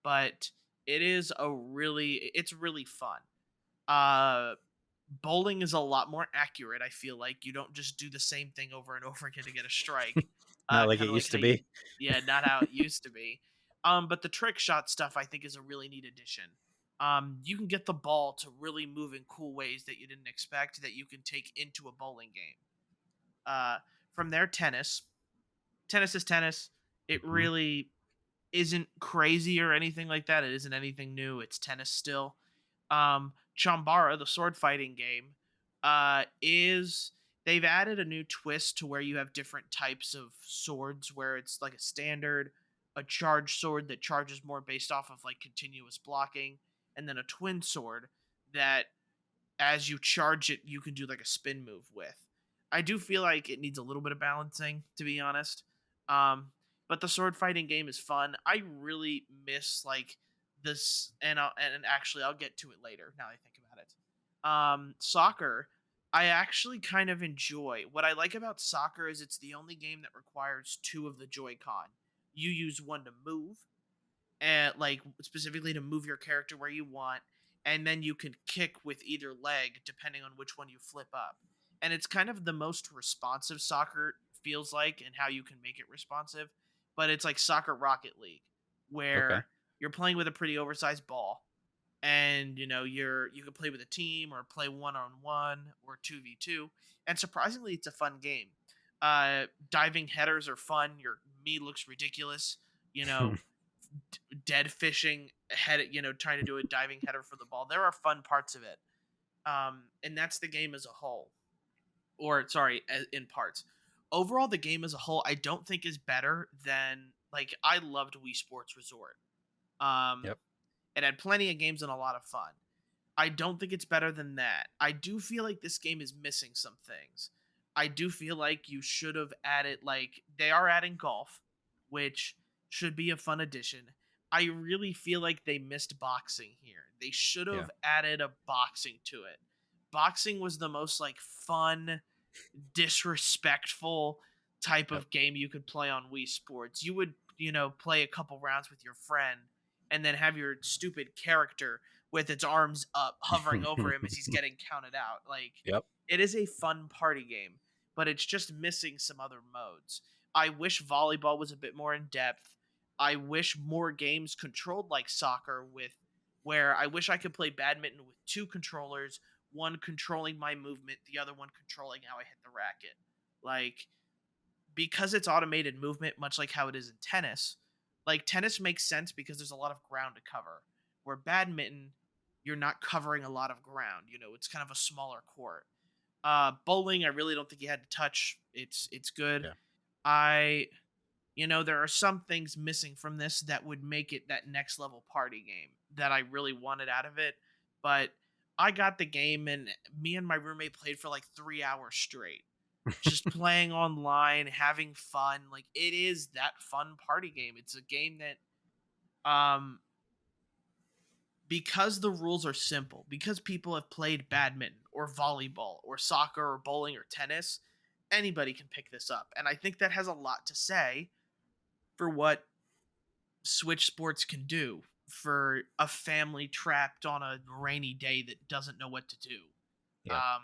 But it's really fun. Uh, Bowling is a lot more accurate. I feel like you don't just do the same thing over and over again to get a strike. Not like it Kind of like used how to be. yeah, not how it used to be. But the trick shot stuff I think is a really neat addition. You can get the ball to really move in cool ways that you didn't expect that you can take into a bowling game. Uh, from there, tennis. Tennis is tennis. It Mhm. really isn't crazy or anything like that. It isn't anything new. It's tennis still. Chambara, the sword fighting game, is they've added a new twist to where you have different types of swords, where it's like a standard, a charged sword that charges more based off of like continuous blocking, and then a twin sword that as you charge it, you can do like a spin move with. I do feel like it needs a little bit of balancing, to be honest. Um, but the sword fighting game is fun. I really miss like this, and actually I'll get to it later. Now that I think about it. Soccer. I actually kind of enjoy. What I like about soccer is it's the only game that requires two of the Joy-Con. You use one to move, and like specifically to move your character where you want, and then you can kick with either leg depending on which one you flip up. And it's kind of the most responsive soccer feels like and how you can make it responsive, but it's like Soccer Rocket League Okay. where you're playing with a pretty oversized ball, and you can play with a team or play one on one or 2v2, and surprisingly it's a fun game. Diving headers are fun. Your me looks ridiculous, you know dead fishing head, trying to do a diving header for the ball. There are fun parts of it, and that's the game as a whole, or sorry, in parts. Overall, the game as a whole I don't think is better than, like, I loved Wii Sports Resort. um Yep. it had plenty of games and a lot of fun. I don't think it's better than that. I do feel like this game is missing some things. I do feel like you should have added, like, they are adding golf, which should be a fun addition. I really feel like they missed boxing here. They should Yeah. have added a boxing to it. Boxing was the most like fun, disrespectful type Yep. of game you could play on Wii Sports. You would, play a couple rounds with your friend and then have your stupid character with its arms up hovering over him as he's getting counted out. Like, Yep. it is a fun party game, but it's just missing some other modes. I wish volleyball was a bit more in depth. I wish more games controlled like soccer, with where I wish I could play badminton with two controllers, one controlling my movement, the other one controlling how I hit the racket. Like, because it's automated movement, much like how it is in tennis, like tennis makes sense because there's a lot of ground to cover. Where badminton, you're not covering a lot of ground. It's kind of a smaller court. Bowling, I really don't think you had to touch. It's good. Yeah. I there are some things missing from this that would make it that next level party game that I really wanted out of it. But I got the game, and me and my roommate played for like 3 hours straight, just playing online, having fun. Like, it is that fun party game. It's a game that, because the rules are simple, because people have played badminton or volleyball or soccer or bowling or tennis, anybody can pick this up. And I think that has a lot to say for what Switch Sports can do for a family trapped on a rainy day that doesn't know what to do. Yeah. Um,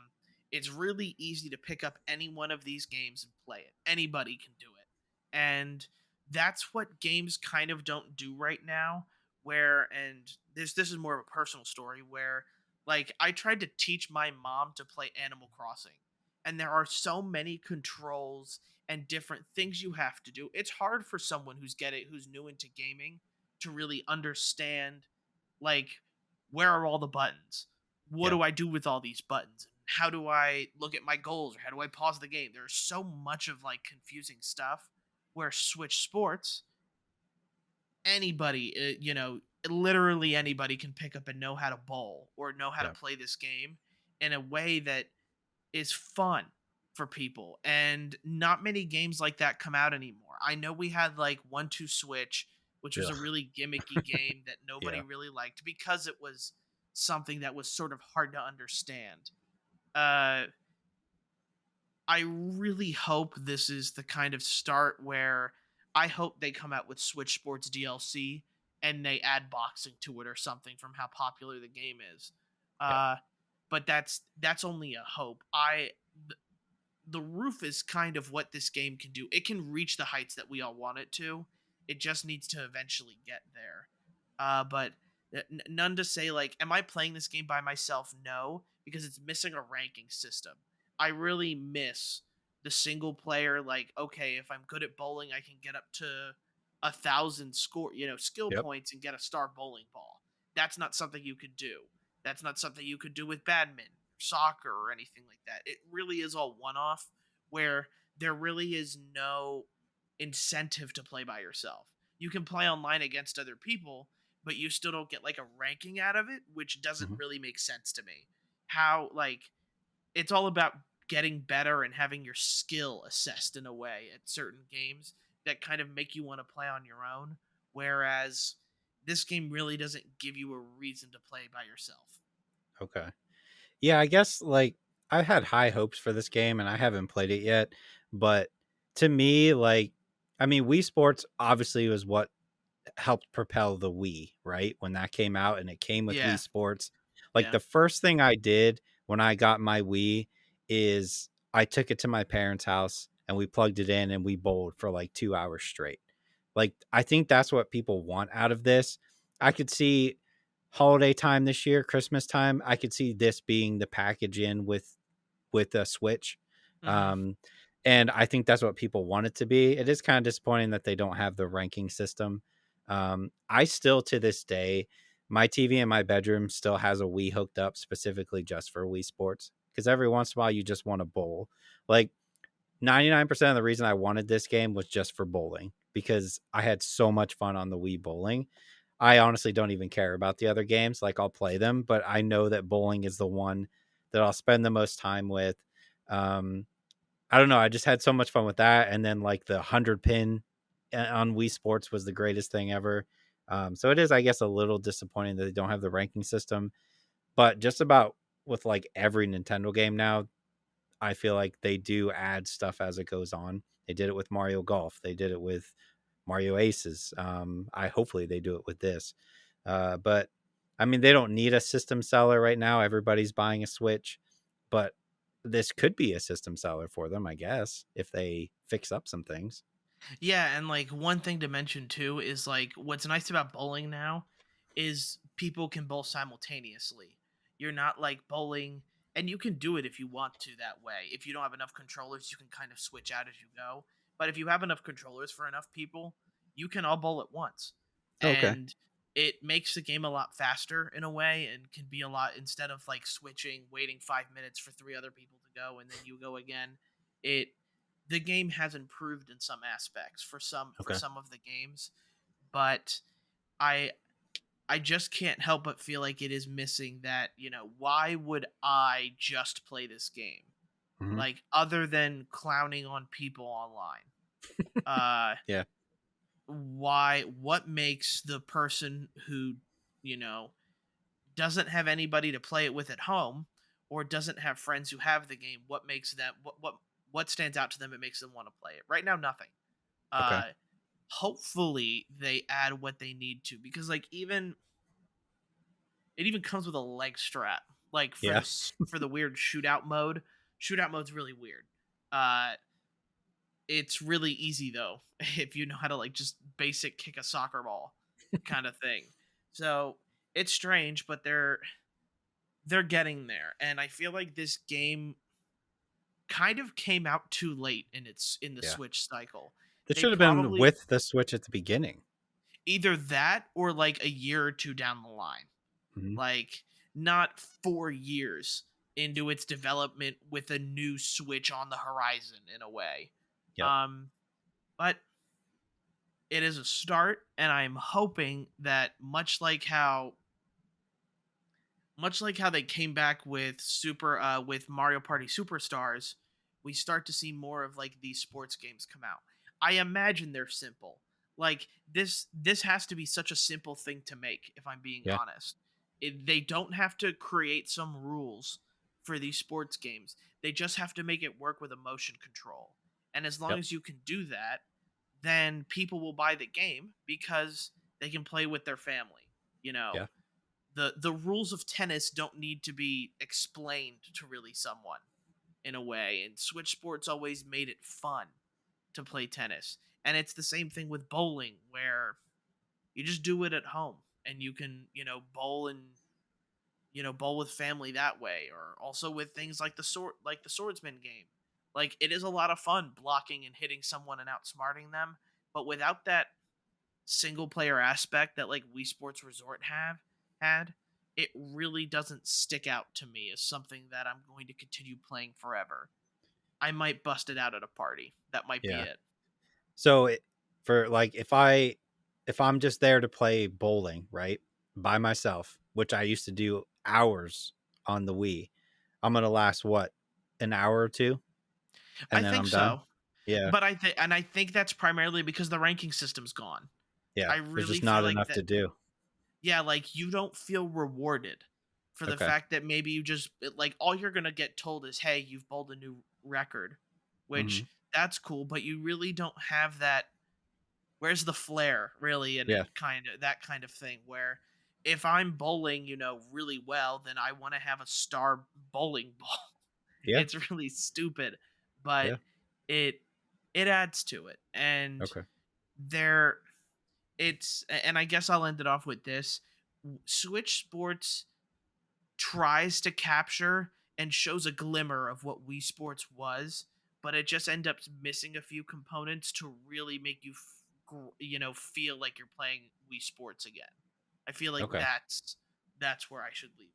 it's really easy to pick up any one of these games and play it. Anybody can do it. And that's what games kind of don't do right now. And this is more of a personal story where, like, I tried to teach my mom to play Animal Crossing, and there are so many controls and different things you have to do. It's hard for someone who's new into gaming to really understand, like, where are all the buttons? What Yeah. do I do with all these buttons? How do I look at my goals, or how do I pause the game? There's so much of like confusing stuff, where Switch Sports, anybody, literally anybody can pick up and know how to bowl or know how to Yeah. play this game in a way that is fun for people. And not many games like that come out anymore. I know we had like 1-2 Switch, which was a Ugh. really gimmicky game that nobody Yeah. really liked because it was something that was sort of hard to understand. Uh I really hope this is the kind of start where I hope they come out with Switch Sports DLC and they add boxing to it or something from how popular the game is. Yeah. Uh but that's only a hope. The roof is kind of what this game can do. It can reach the heights that we all want it to. It just needs to eventually get there. But none to say, like, am I playing this game by myself? No, because it's missing a ranking system. I really miss the single player. Like, okay, if I'm good at bowling, I can get up to 1,000 skill Yep. points and get a star bowling ball. That's not something you could do. That's not something you could do with badminton, soccer, or anything like that. It really is all one off, where there really is no incentive to play by yourself. You can play online against other people, but you still don't get like a ranking out of it, which doesn't Mhm. really make sense to me. How, like, it's all about getting better and having your skill assessed in a way at certain games that kind of make you want to play on your own, whereas this game really doesn't give you a reason to play by yourself. Okay. Yeah, I guess like I had high hopes for this game, and I haven't played it yet. But to me, like, I mean, Wii Sports obviously was what helped propel the Wii, right? When that came out and it came with Wii Yeah, Sports. Like yeah. the first thing I did when I got my Wii is I took it to my parents' house and we plugged it in and we bowled for like 2 hours straight. Like I think that's what people want out of this. I could see holiday time this year, Christmas time, I could see this being the package in with a Switch. Hmm. Um, and I think that's what people want it to be. It is kind of disappointing that they don't have the ranking system. I still, to this day, my TV in my bedroom still has a Wii hooked up specifically just for Wii Sports because every once in a while you just want to bowl. Like 99% of the reason I wanted this game was just for bowling because I had so much fun on the Wii bowling. I honestly don't even care about the other games. Like I'll play them, but I know that bowling is the one that I'll spend the most time with. Um, I don't know. I just had so much fun with that. And then like the 100 pin on Wii Sports was the greatest thing ever. So it is, I guess, a little disappointing that they don't have the ranking system. But just about with like every Nintendo game now, I feel like they do add stuff as it goes on. They did it with Mario Golf. They did it with Mario Aces. I hopefully they do it with this. But I mean, they don't need a system seller right now. Everybody's buying a Switch, but this could be a system seller for them, I guess, if they fix up some things. Yeah, and like one thing to mention too is like what's nice about bowling now is people can bowl simultaneously. You're not like bowling, and you can do it if you want to that way. If you don't have enough controllers, you can kind of switch out as you go. But if you have enough controllers for enough people, you can all bowl at once. Okay. And it makes the game a lot faster in a way and can be a lot instead of like switching, waiting 5 minutes for three other people to go and then you go again. It the game has improved in some aspects for Okay. some of the games, but I I just can't help but feel like it is missing that, why would I just play this game? Hmm. Like other than clowning on people online. Uh Yeah. what makes the person who, you know, doesn't have anybody to play it with at home or doesn't have friends who have the game, what makes them what stands out to them and makes them want to play it? Right now nothing. Okay. uh Hopefully they add what they need to because like even it even comes with a leg strap like Yeah. for the weird shootout mode's really weird. uh it's really easy though if you know how to like just basic kick a soccer ball kind of thing. So it's strange, but they're getting there, and I feel like this game kind of came out too late in the Yeah. Switch cycle. This They should have been probably with the Switch at the beginning. either that or like a year or two down the line. Hmm. Like not 4 years into its development with a new Switch on the horizon in a way. Yep. Um but it is a start and I'm hoping that much like how they came back with with Mario Party Superstars, we start to see more of like these sports games come out. I imagine they're simple. Like this has to be such a simple thing to make if I'm being Yeah. honest. They don't have to create some rules for these sports games. They just have to make it work with a motion control. And as long Yep. as you can do that, then people will buy the game because they can play with their family, you know Yeah. the rules of tennis don't need to be explained to really someone in a way, and Switch Sports always made it fun to play tennis. And it's the same thing with bowling where you just do it at home and you can, bowl and bowl with family that way, or also with things like the swordsman game. Like it is a lot of fun blocking and hitting someone and outsmarting them, but without that single player aspect that like Wii Sports Resort have had, it really doesn't stick out to me as something that I'm going to continue playing forever. I might bust it out at a party. That might be Yeah. it. So for like if I'm just there to play bowling, right? By myself, which I used to do hours on the Wii, I'm going to last what? An hour or two I and then think I'm done. so. Yeah. But I think that's primarily because the ranking system's gone. Yeah. I There's really just feel not like enough that to do. yeah, like you don't feel rewarded for the Okay. fact that maybe like all you're gonna get told is, "Hey, you've bowled a new record," Hmm. which that's cool, but you really don't have that. Where's the flair, really, and Yeah. kind of that kind of thing. Where if I'm bowling, really well, then I want to have a star bowling ball. Yeah. It's really stupid, but Yeah. it it adds to it, and Okay. there and I guess I'll end it off with this. Switch Sports tries to capture and shows a glimmer of what Wii Sports was, but it just ends up missing a few components to really make you feel like you're playing Wii Sports again. I feel like Okay. that's where I should leave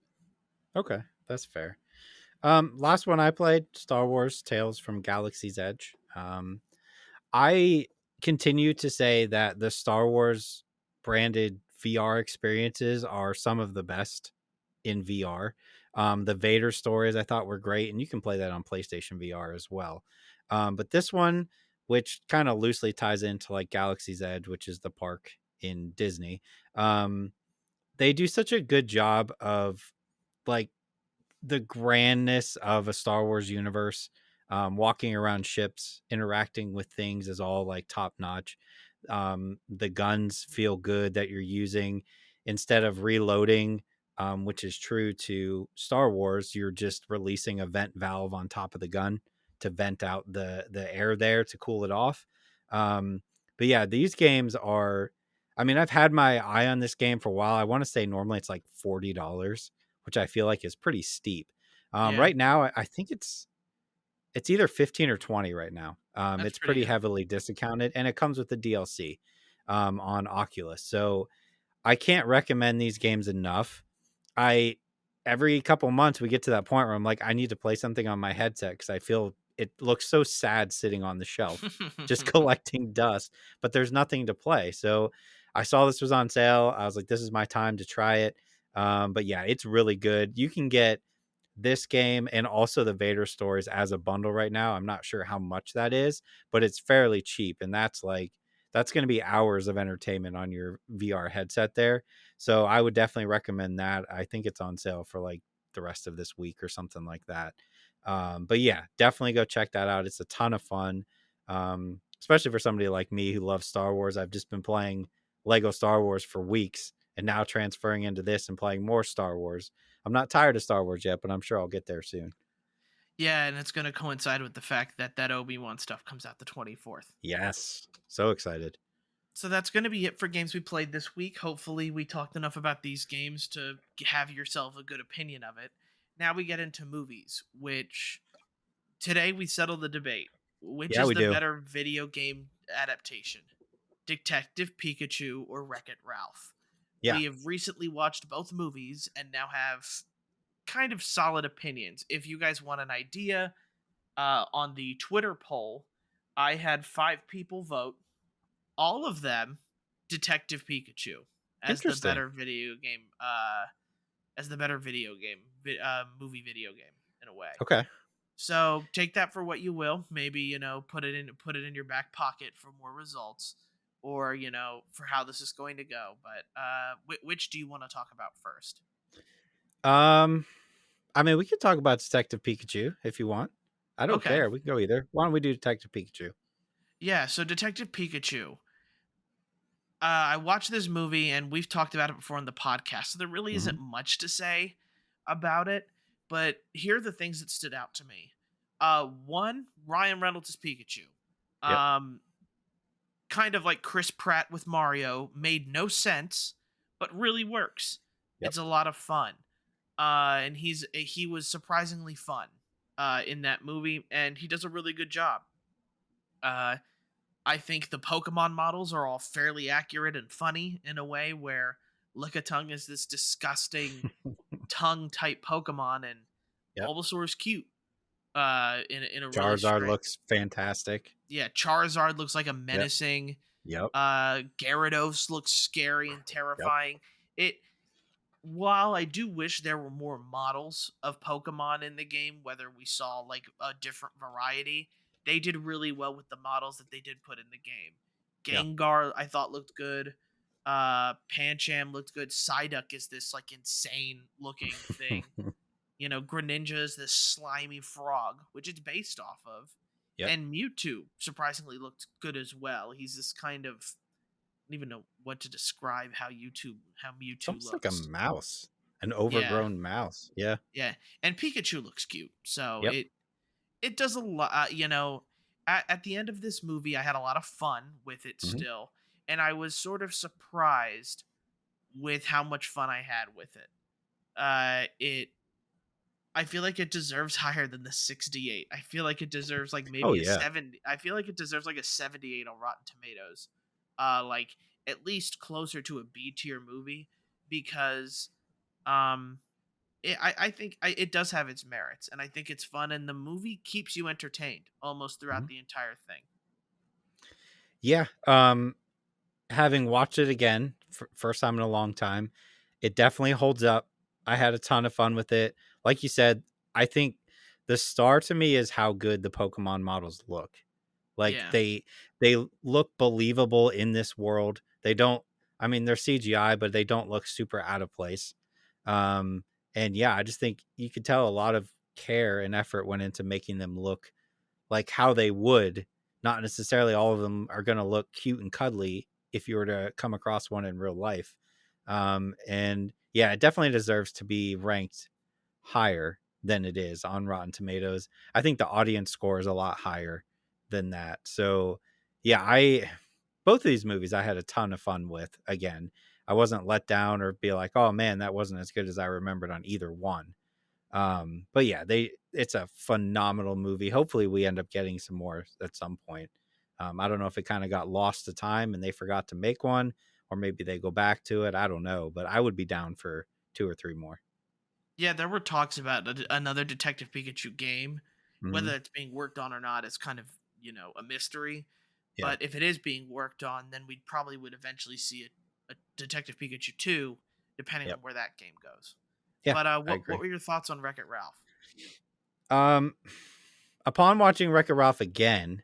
it. Okay. That's fair. Last one I played, Star Wars Tales from Galaxy's Edge. I continue to say that the Star Wars branded VR experiences are some of the best in VR. The Vader stories I thought were great, and you can play that on PlayStation VR as well. But this one, which kind of loosely ties into like Galaxy's Edge, which is the park in Disney, they do such a good job of like the grandness of a Star Wars universe. Walking around ships, interacting with things is all like top notch. The guns feel good that you're using instead of reloading, which is true to Star Wars. You're just releasing a vent valve on top of the gun to vent out the air there to cool it off. But yeah, these games are. I mean, I've had my eye on this game for a while. I want to say normally it's like $40, which I feel like is pretty steep. Yeah, Right now, I think it's either 15 or 20 right now. that's It's pretty pretty good. heavily discounted, and it comes with the DLC on Oculus. So I can't recommend these games enough. I Every couple months we get to that point where I'm like, I need to play something on my headset because I feel it looks so sad sitting on the shelf, just collecting dust. But there's nothing to play. So I saw this was on sale. I was like, this is my time to try it. But yeah, it's really good. You can get this game and also the Vader stories as a bundle right now. I'm not sure how much that is, but it's fairly cheap. And that's going to be hours of entertainment on your VR headset there. So I would definitely recommend that. I think it's on sale for like the rest of this week or something like that. But yeah, definitely go check that out. It's a ton of fun. Especially for somebody like me who loves Star Wars. I've just been playing Lego Star Wars for weeks and now transferring into this and playing more Star Wars. I'm not tired of Star Wars yet, but I'm sure I'll get there soon. Yeah, and it's going to coincide with the fact that Obi-Wan stuff comes out the 24th. Yes. So excited. So that's going to be it for games we played this week. Hopefully, we talked enough about these games to have yourself a good opinion of it. Now we get into movies, which today we settle the debate. Which Yeah, is we the do. better video game adaptation? Detective Pikachu or Wreck It Ralph? Yeah. We have recently watched both movies and now have kind of solid opinions. If you guys want an idea, on the Twitter poll, I had 5 people vote. All of them, Detective Pikachu as the Interesting. better video game, movie video game in a way. Okay. So take that for what you will. Maybe put it in your back pocket for more results, or for how this is going to go. But which do you want to talk about first? Um, I mean, we could talk about Detective Pikachu if you want. I don't Okay, care. We can go either. Why don't we do Detective Pikachu? yeah. So Detective Pikachu. I watched this movie and we've talked about it before on the podcast, so there really Hmm. isn't much to say about it. But here are the things that stood out to me. One, Ryan Reynolds' Pikachu. Yep. Um, Kind of like Chris Pratt with Mario, made no sense, but really works. Yep. It's a lot of fun. And he was surprisingly fun in that movie, and he does a really good job. Uh, I think the Pokemon models are all fairly accurate and funny in a way where Lickitung is this disgusting tongue type Pokemon, and Yep. Bulbasaur is cute. In a really Charizard straight, looks fantastic. yeah. Charizard looks like a Yep. menacing. Yep. Gyarados looks scary and Yep. terrifying. It While I do wish there were more models of Pokemon in the game, whether we saw like a different variety, they did really well with the models that they did put in the game. Yeah. Gengar, I thought looked good. Pancham looked good. Psyduck is this like insane looking thing. Greninja is this slimy frog, which it's based off of. Yep. And Mewtwo surprisingly looked good as well. He's this kind of, I don't even know what to describe how It's Mewtwo almost like a looks. mouse, an Yeah, overgrown mouse. Yeah. yeah. And Pikachu looks cute. So Yep. it does a lot. At the end of this movie, I had a lot of fun with it Hmm. still, and I was sort of surprised with how much fun I had with it. It I feel like it deserves higher than the 68. I feel like it deserves like Oh maybe a yeah. 70. I feel like it deserves like a 78 on Rotten Tomatoes. Like at least closer to a B tier movie because um I think it does have its merits, and I think it's fun, and the movie keeps you entertained almost throughout Mhm. the entire thing. Yeah. Having watched it again first time in a long time, it definitely holds up. I had a ton of fun with it. Like you said, I think the star to me is how good the Pokemon models look. Like Yeah, they look believable in this world. They don't, I mean, they're CGI, but they don't look super out of place. Um and yeah, I just think you could tell a lot of care and effort went into making them look like how they would. Not necessarily all of them are going to look cute and cuddly if you were to come across one in real life. And yeah, it definitely deserves to be ranked higher than it is on Rotten Tomatoes. I think the audience score is a lot higher than that. So yeah, I both of these movies I had a ton of fun with. Again, I wasn't let down or be like, oh man, that wasn't as good as I remembered on either one. But yeah, it's a phenomenal movie. Hopefully we end up getting some more at some point. I don't know if it kind of got lost to time and they forgot to make one, or maybe they go back to it. I don't know, but I would be down for two or three more. yeah. There were talks about another Detective Pikachu game. Hmm. Whether it's being worked on or not is kind of a mystery. Yeah. But if it is being worked on, then we probably would eventually see a Detective Pikachu 2, depending on Yep. where that game goes. Yeah, But I what agree. were your thoughts on Wreck It Ralph? Um, upon watching Wreck-It Ralph again,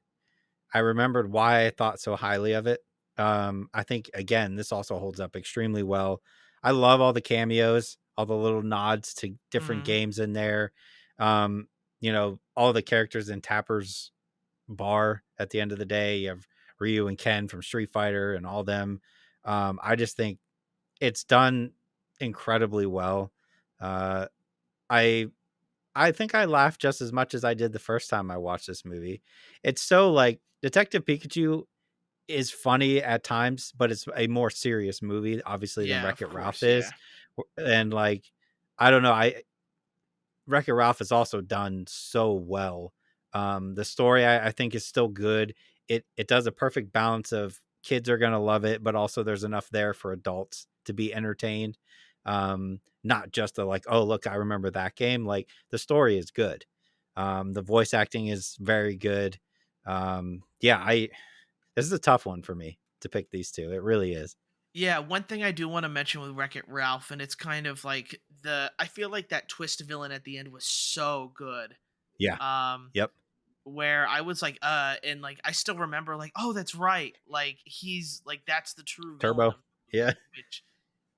I remembered why I thought so highly of it. I think again, this also holds up extremely well. I love all the cameos, all the little nods to different Hmm. games in there. Um, all the characters in Tapper's bar at the end of the day. You have Ryu and Ken from Street Fighter and all them. I just think it's done incredibly well. Uh, I I think I laughed just as much as I did the first time I watched this movie. It's so like Detective Pikachu is funny at times, but it's a more serious movie, obviously, than Yeah, Wreck of It Ralph course. Yeah. is. And like, I don't know, Wreck It Ralph is also done so well. The story I think is still good. It does a perfect balance of kids are gonna love it, but also there's enough there for adults to be entertained. Not just a like, oh look, I remember that game. Like the story is good. The voice acting is very good. Yeah, I this is a tough one for me to pick these two. It really is. Yeah, one thing I do want to mention with Wreck It Ralph, and it's kind of like I feel like that twist villain at the end was so good. Yeah. Um, Yep. where I was like, and like I still remember like, oh, that's right. Like he's like that's the true villain Turbo. of the Yeah. movie,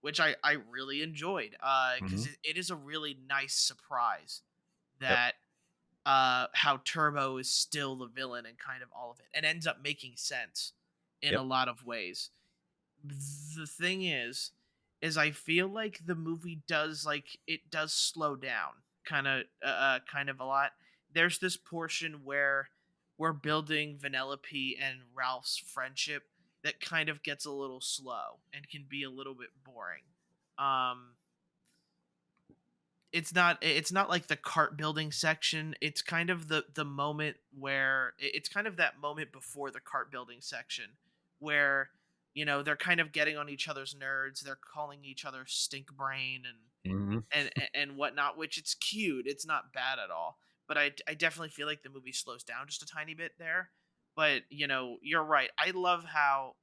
which I really enjoyed. Because Hmm. it is a really nice surprise Yep. that how Turbo is still the villain and kind of all of it, and ends up making sense in a Yep. lot of ways. The thing is I feel like the movie does like it does slow down kind of a lot. There's this portion where we're building Vanellope and Ralph's friendship that kind of gets a little slow and can be a little bit boring. Um it's not like the cart building section. It's kind of the moment where it's kind of that moment before the cart building section where they're kind of getting on each other's nerds. They're calling each other stink brain Hmm. and whatnot, which it's cute. It's not bad at all. But I definitely feel like the movie slows down just a tiny bit there. But you're right. I love how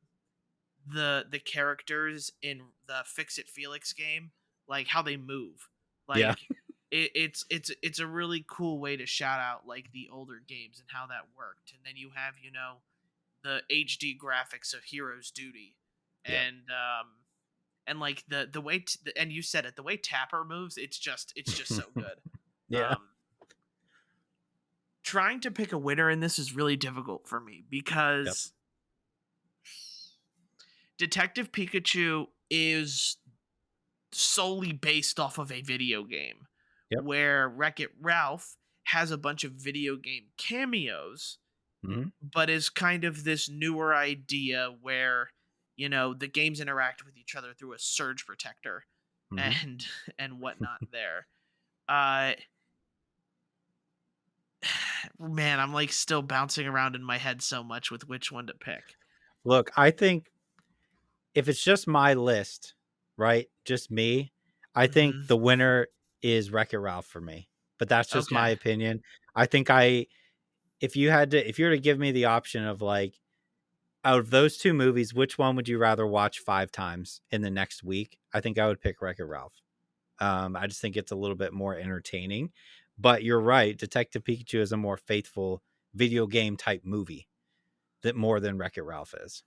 the characters in the Fix It Felix game, like how they move. Yeah. Like it's a really cool way to shout out like the older games and how that worked. And then you have, the HD graphics of Hero's Duty. Yep. And like the way and you said it, the way Tapper moves, it's just so good. Yeah. Um, Trying to pick a winner in this is really difficult for me Yep. because Detective Pikachu is solely based off of a video game, Yep. where Wreck It Ralph has a bunch of video game cameos, Hmm. but is kind of this newer idea where the games interact with each other through a surge protector Hmm. and and whatnot there. uh Man, I'm like still bouncing around in my head so much with which one to pick. Look, I think if it's just my list, right? Just me, I think Hmm. the winner is Wreck-It Ralph for me. But that's just my Okay. opinion. I think if you were to give me the option of like out of those two movies, which one would you rather watch 5 times in the next week? I think I would pick Wreck-It Ralph. I just think it's a little bit more entertaining. But you're right, Detective Pikachu is a more faithful video game type movie that more than Wreck-It Ralph is.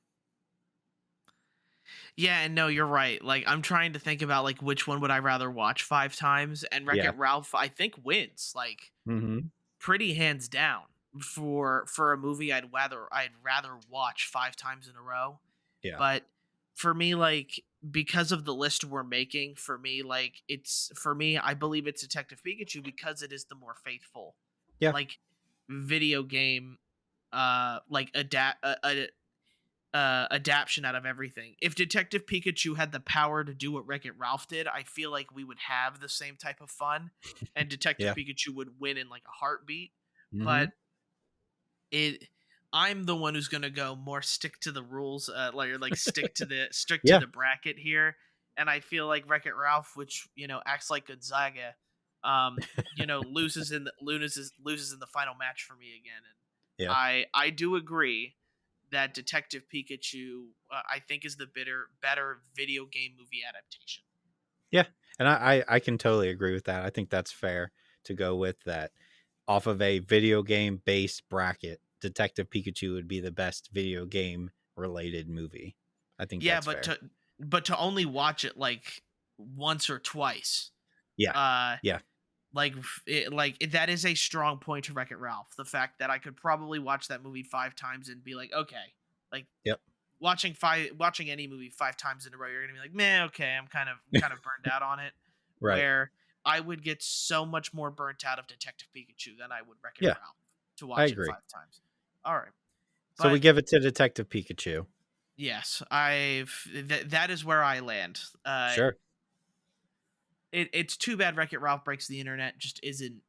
Yeah, and no, you're right. Like I'm trying to think about like which one would I rather watch 5 times, and Wreck Yeah. It Ralph I think wins like Mm-hmm. pretty hands down for a movie I'd rather watch 5 times in a row. Yeah. But for me, like because of the list we're making, for me, like it's for me, I believe it's Detective Pikachu because it is the more faithful, Yeah. like video game, like adaptation out of everything. If Detective Pikachu had the power to do what Wreck It Ralph did, I feel like we would have the same type of fun, and Detective Yeah. Pikachu would win in like a heartbeat. Mm-hmm. But it, I'm the one who's gonna go more stick to the rules, like stick to Yeah. the bracket here, and I feel like Wreck It Ralph, which acts like Gonzaga, loses in the final match for me again, and Yeah. I do agree that Detective Pikachu, I think, is the better video game movie adaptation. Yeah. And I can totally agree with that. I think that's fair to go with that. Off of a video game based bracket, Detective Pikachu would be the best video game related movie. I think Yeah, that's but fair. to only watch it like once or twice, Yeah. uh, Yeah. that is a strong point to Wreck It Ralph. The fact that I could probably watch that movie 5 times and be like, okay, like Yep. watching any movie 5 times in a row, you're gonna be like, man, okay, I'm kind of burned out on it. Right. Where I would get so much more burnt out of Detective Pikachu than I would Wreck It Yeah. Ralph to I watch it agree. 5 times. All right, So we but give it to Detective Pikachu. yes, that is where I land. Sure. It's too bad Wreck It Ralph Breaks the Internet just isn't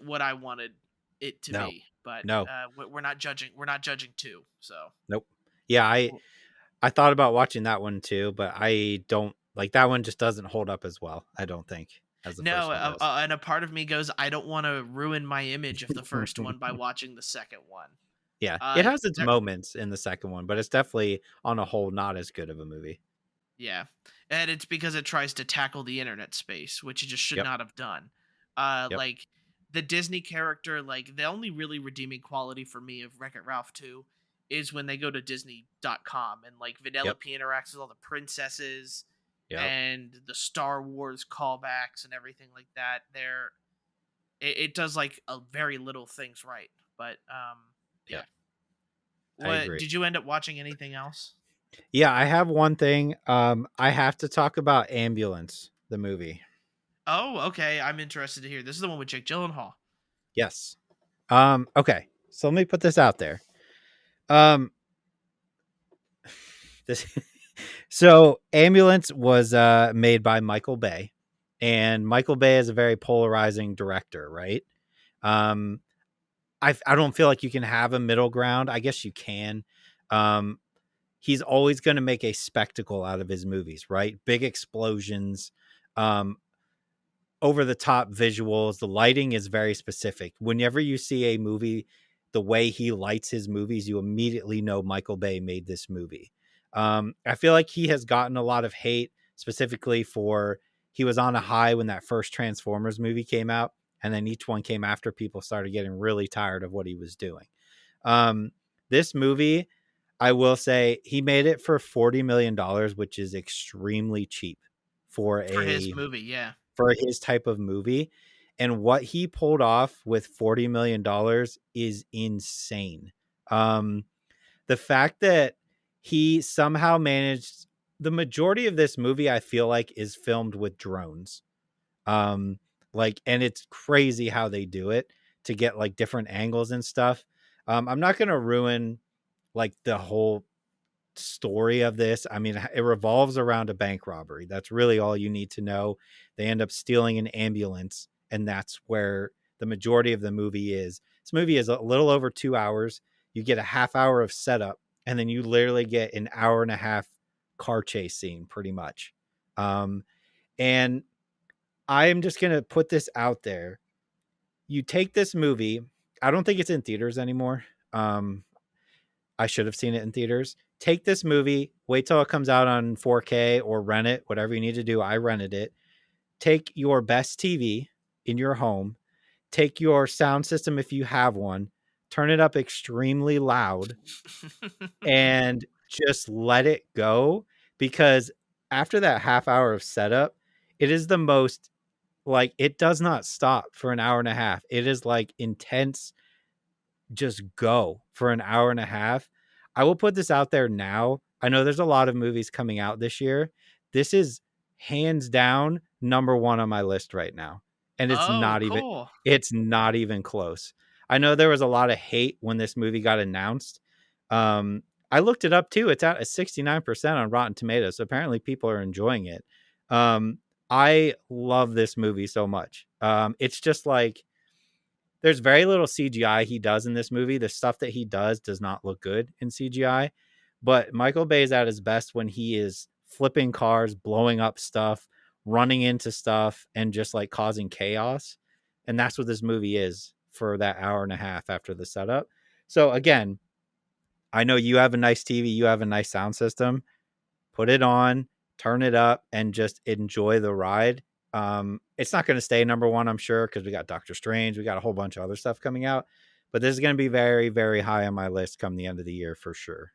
what I wanted it to No. be. But No. we're not judging. We're not judging two. So Nope. Yeah, I thought about watching that one too, but I don't like that one just doesn't hold up as well, I don't think, as the no, first one does. and a part of me goes, I don't want to ruin my image of the first one by watching the second one. Yeah. It Uh, has its there, moments in the second one, but it's definitely on a whole not as good of a movie. Yeah, and it's because it tries to tackle the internet space, which it just should Yep. not have done. Yep. Like the Disney character, like the only really redeeming quality for me of Wreck It Ralph 2 is when they go to Disney.com and like Yep. Vanellope interacts with all the princesses Yep. and the Star Wars callbacks and everything like that. It does like a very little things right, but yeah. Yep. I What agree. did you end up watching anything else? Yeah, I have one thing. I have to talk about Ambulance, the movie. Oh, okay. I'm interested to hear. This is the one with Jake Gyllenhaal. Yes. Okay. So let me put this out there. Um, this so Ambulance was made by Michael Bay, and Michael Bay is a very polarizing director, right? Um, I don't feel like you can have a middle ground. I guess you can. Um, he's always going to make a spectacle out of his movies, right? Big explosions, um, over the top visuals. The lighting is very specific. Whenever you see a movie, the way he lights his movies, you immediately know Michael Bay made this movie. I feel like he has gotten a lot of hate, specifically for he was on a high when that first Transformers movie came out, and then each one came after people started getting really tired of what he was doing. This movie, I will say he made it for $40 million, which is extremely cheap for For his a movie, yeah. for his type of movie. And what he pulled off with $40 million is insane. Um, the fact that he somehow managed the majority of this movie, I feel like, is filmed with drones. Um, like, and it's crazy how they do it to get like different angles and stuff. I'm not gonna ruin like the whole story of this. I mean, it revolves around a bank robbery. That's really all you need to know. They end up stealing an ambulance, and that's where the majority of the movie is. This movie is a little over 2 hours. You get a half hour of setup, and then you literally get an hour and a half car chase scene, pretty much. And I am just gonna put this out there. You take this movie. I don't think it's in theaters anymore. I should have seen it in theaters. Take this movie, wait till it comes out on 4K or rent it, whatever you need to do. I rented it. Take your best TV in your home, take your sound system if you have one, turn it up extremely loud, and just let it go. Because after that half hour of setup, it is the most like it does not stop for an hour and a half. It is like intense, just go for an hour and a half. I will put this out there now. I know there's a lot of movies coming out this year. This is hands down number one on my list right now. And Oh, cool. it's not even close. I know there was a lot of hate when this movie got announced. I looked it up too. It's at a 69% on Rotten Tomatoes. So apparently people are enjoying it. I love this movie so much. It's just like there's very little CGI he does in this movie. The stuff that he does not look good in CGI. But Michael Bay is at his best when he is flipping cars, blowing up stuff, running into stuff, and just like causing chaos. And that's what this movie is for that hour and a half after the setup. So again, I know you have a nice TV, you have a nice sound system. Put it on, turn it up, and just enjoy the ride. It's not going to stay number one, I'm sure, because we got Doctor Strange, we got a whole bunch of other stuff coming out, but this is going to be very, very high on my list come the end of the year for sure.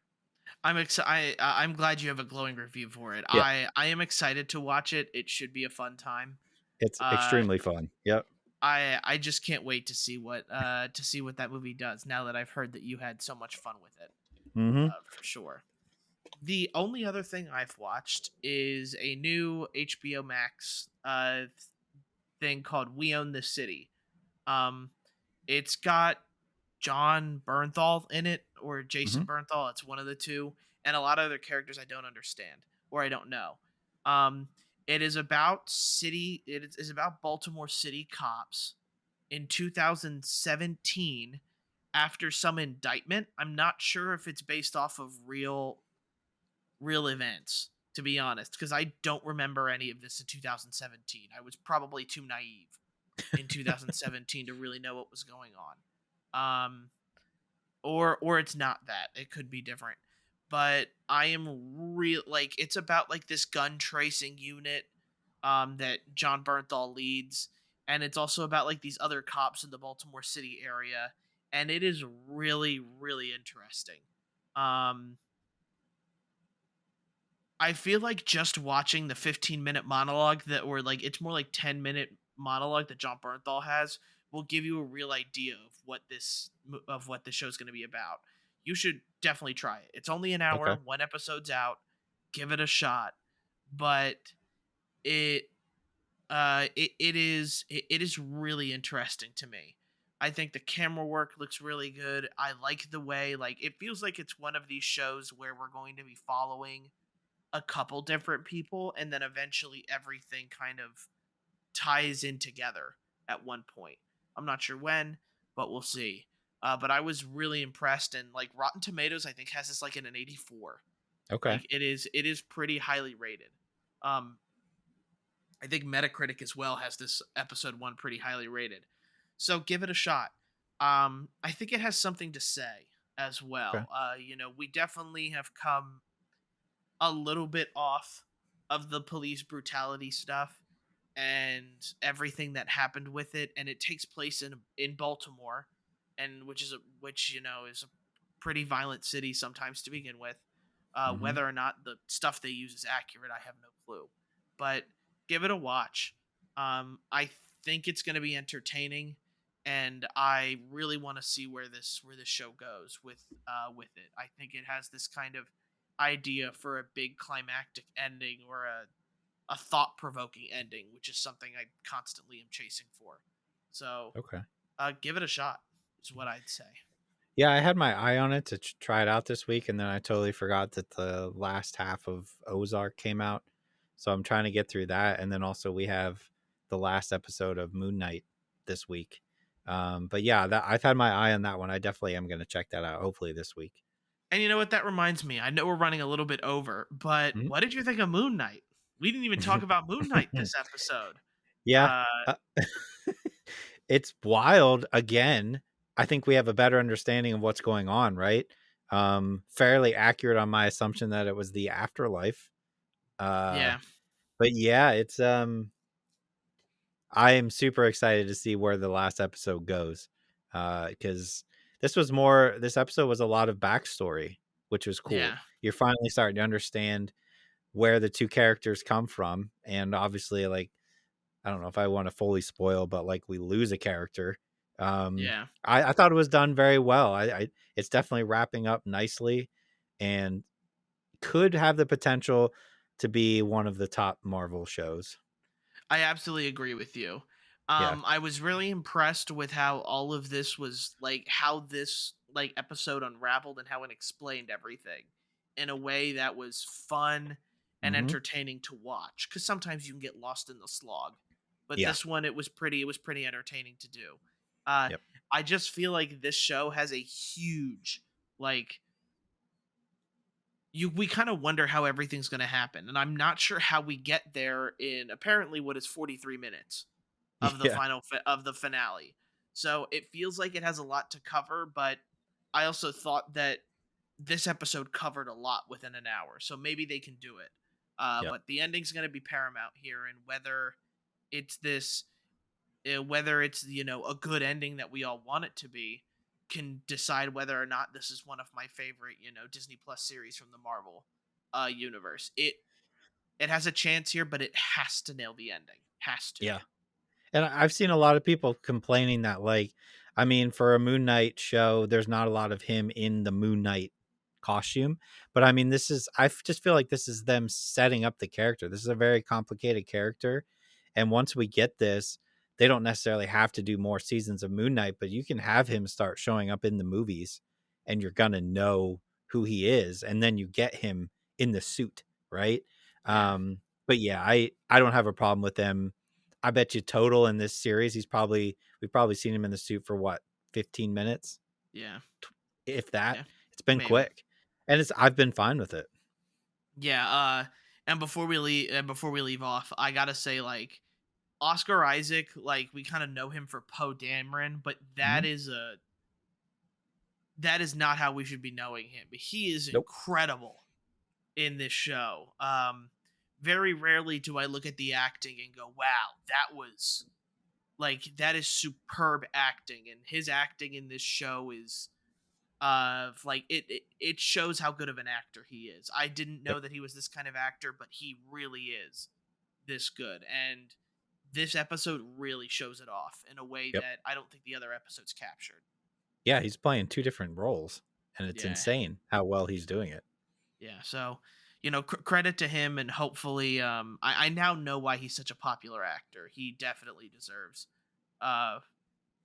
I'm glad you have a glowing review for it. Yeah, I am excited to watch it. It should be a fun time. it's Uh, extremely fun. Yep. I just can't wait to see what that movie does. Now that I've heard that you had so much fun with it, Mm-hmm. for sure. The only other thing I've watched is a new HBO Max thing called We Own This City. Um, it's got John Bernthal in it or Mm-hmm. Jason Bernthal. It's one of the two, and a lot of other characters I don't understand or I don't know. Um, it is about city. It is about Baltimore City cops in 2017 after some indictment. I'm not sure if it's based off of real events, to be honest, because I don't remember any of this in 2017. I was probably too naive in 2017 to really know what was going on. Or it's not that. It could be different. But I am real like it's about like this gun tracing unit that John Bernthal leads, and it's also about like these other cops in the Baltimore City area, and it is really really interesting. Um I feel like just watching the 15-minute monologue that or like it's more like 10-minute monologue that John Bernthal has will give you a real idea of what this show is going to be about. You should definitely try it. It's only an Okay. hour, one episode's out. Give it a shot. But it it is really interesting to me. I think the camera work looks really good. I like the way like it feels like it's one of these shows where we're going to be following a couple different people and then eventually everything kind of ties in together at one point. I'm not sure when, but we'll see. But I was really impressed, and like Rotten Tomatoes I think has this like in an 84. Okay. Like it is pretty highly rated. um I think Metacritic as well has this episode 1 pretty highly rated, so give it a shot. I think it has something to say as Okay. well. You know, we definitely have come a little bit off of the police brutality stuff and everything that happened with it, and it takes place in Baltimore, and which you know is pretty violent city sometimes to begin with. Hmm. Whether or not the stuff they use is accurate, I have no clue. But give it a watch. I think it's going to be entertaining, and I really want to see where this show goes with it. I think it has this kind of idea for a big climactic ending or a thought provoking ending, which is something I constantly am chasing for. So Okay. give it a shot, is what I'd say. Yeah, I had my eye on it to try it out this week, and then I totally forgot that the last half of Ozark came out. So I'm trying to get through that, and then also we have the last episode of Moon Knight this week. But yeah, that I've had my eye on that one. I definitely am going to check that out. Hopefully this week. And you know what? That reminds me. I know we're running a little bit over, but Mhm. what did you think of Moon Knight? We didn't even talk about Moon Knight this episode. Yeah, Uh, uh, it's wild. Again, I think we have a better understanding of what's going on, right? Fairly accurate on my assumption that it was the afterlife. Uh, yeah, but yeah, it's I am super excited to see where the last episode goes. Because this episode was a lot of backstory, which was cool. yeah, You're finally starting to understand where the two characters come from. And obviously, like, I don't know if I want to fully spoil, but like we lose a character. yeah. I thought it was done very well. It's definitely wrapping up nicely and could have the potential to be one of the top Marvel shows. I absolutely agree with you. Yeah. I was really impressed with how all of this was like how this like episode unraveled and how it explained everything in a way that was fun and Hmm. entertaining to watch. Because sometimes you can get lost in the slog, but Yeah. this one it was pretty entertaining to do. Uh, Yep. I just feel like this show has a huge like we kind of wonder how everything's going to happen, and I'm not sure how we get there in apparently what is 43 minutes of the Yeah. of the finale. So it feels like it has a lot to cover, but I also thought that this episode covered a lot within an hour, so maybe they can do it. Yep. But the ending's going to be paramount here, and it's this, whether it's a good ending that we all want it to be, can decide whether or not this is one of my favorite Disney Plus series from the Marvel universe. It has a chance here, but it has to nail the ending. Has to. Yeah. And I've seen a lot of people complaining that, like, I mean, for a Moon Knight show, there's not a lot of him in the Moon Knight costume. But I mean, just feel like this is them setting up the character. This is a very complicated character. And once we get this, they don't necessarily have to do more seasons of Moon Knight, but you can have him start showing up in the movies and you're going to know who he is. And then you get him in the suit, right? Yeah. But yeah, I don't have a problem with them. I bet you total in this series, we've probably seen him in the suit for what, 15 minutes, Yeah. if that. Yeah. It's been Maybe. quick, and I've been fine with it. Yeah. And before we leave off, I gotta say, like, Oscar Isaac, like, we kind of know him for Poe Dameron, but Mhm. that is not how we should be knowing him. He is Nope. incredible in this show. Very rarely do I look at the acting and go, "Wow, that is superb acting." And his acting in this show is like it shows how good of an actor he is. I didn't Yep. know that he was this kind of actor, but he really is this good. And this episode really shows it off in a way Yep. that I don't think the other episodes captured. Yeah, he's playing two different roles, and it's Yeah. insane how well he's doing it. Yeah, so credit to him, and hopefully, I now know why he's such a popular actor. He definitely deserves uh,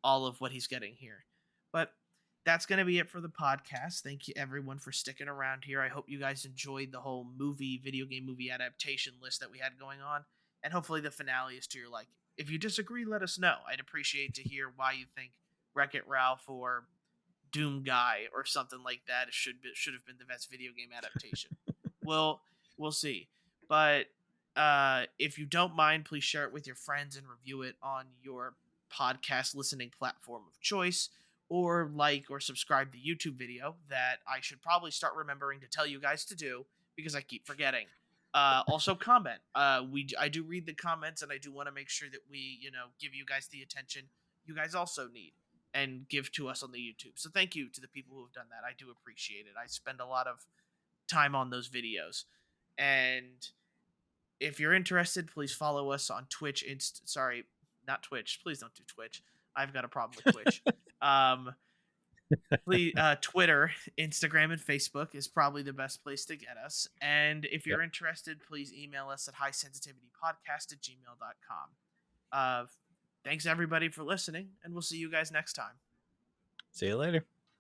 all of what he's getting here. But that's going to be it for the podcast. Thank you everyone for sticking around here. I hope you guys enjoyed the whole video game movie adaptation list that we had going on, and hopefully the finale is to your liking. If you disagree, let us know. I'd appreciate to hear why you think Wreck-It Ralph or Doom Guy or something like that should have been the best video game adaptation. Well, we'll see. But if you don't mind, please share it with your friends and review it on your podcast listening platform of choice, or like or subscribe to the YouTube video that I should probably start remembering to tell you guys to do because I keep forgetting. Also comment. I do read the comments, and I do want to make sure that we give you guys the attention you guys also need. and give to us on the YouTube. So thank you to the people who have done that. I do appreciate it. I spend a lot of time on those videos. And if you're interested, please follow us on Twitch. Sorry, not Twitch. Please don't do Twitch. I've got a problem with Twitch. um, please, Twitter, Instagram, and Facebook is probably the best place to get us. And if you're interested, please email us at highsensitivitypodcast@gmail.com. Thanks everybody for listening, and we'll see you guys next time. See you later.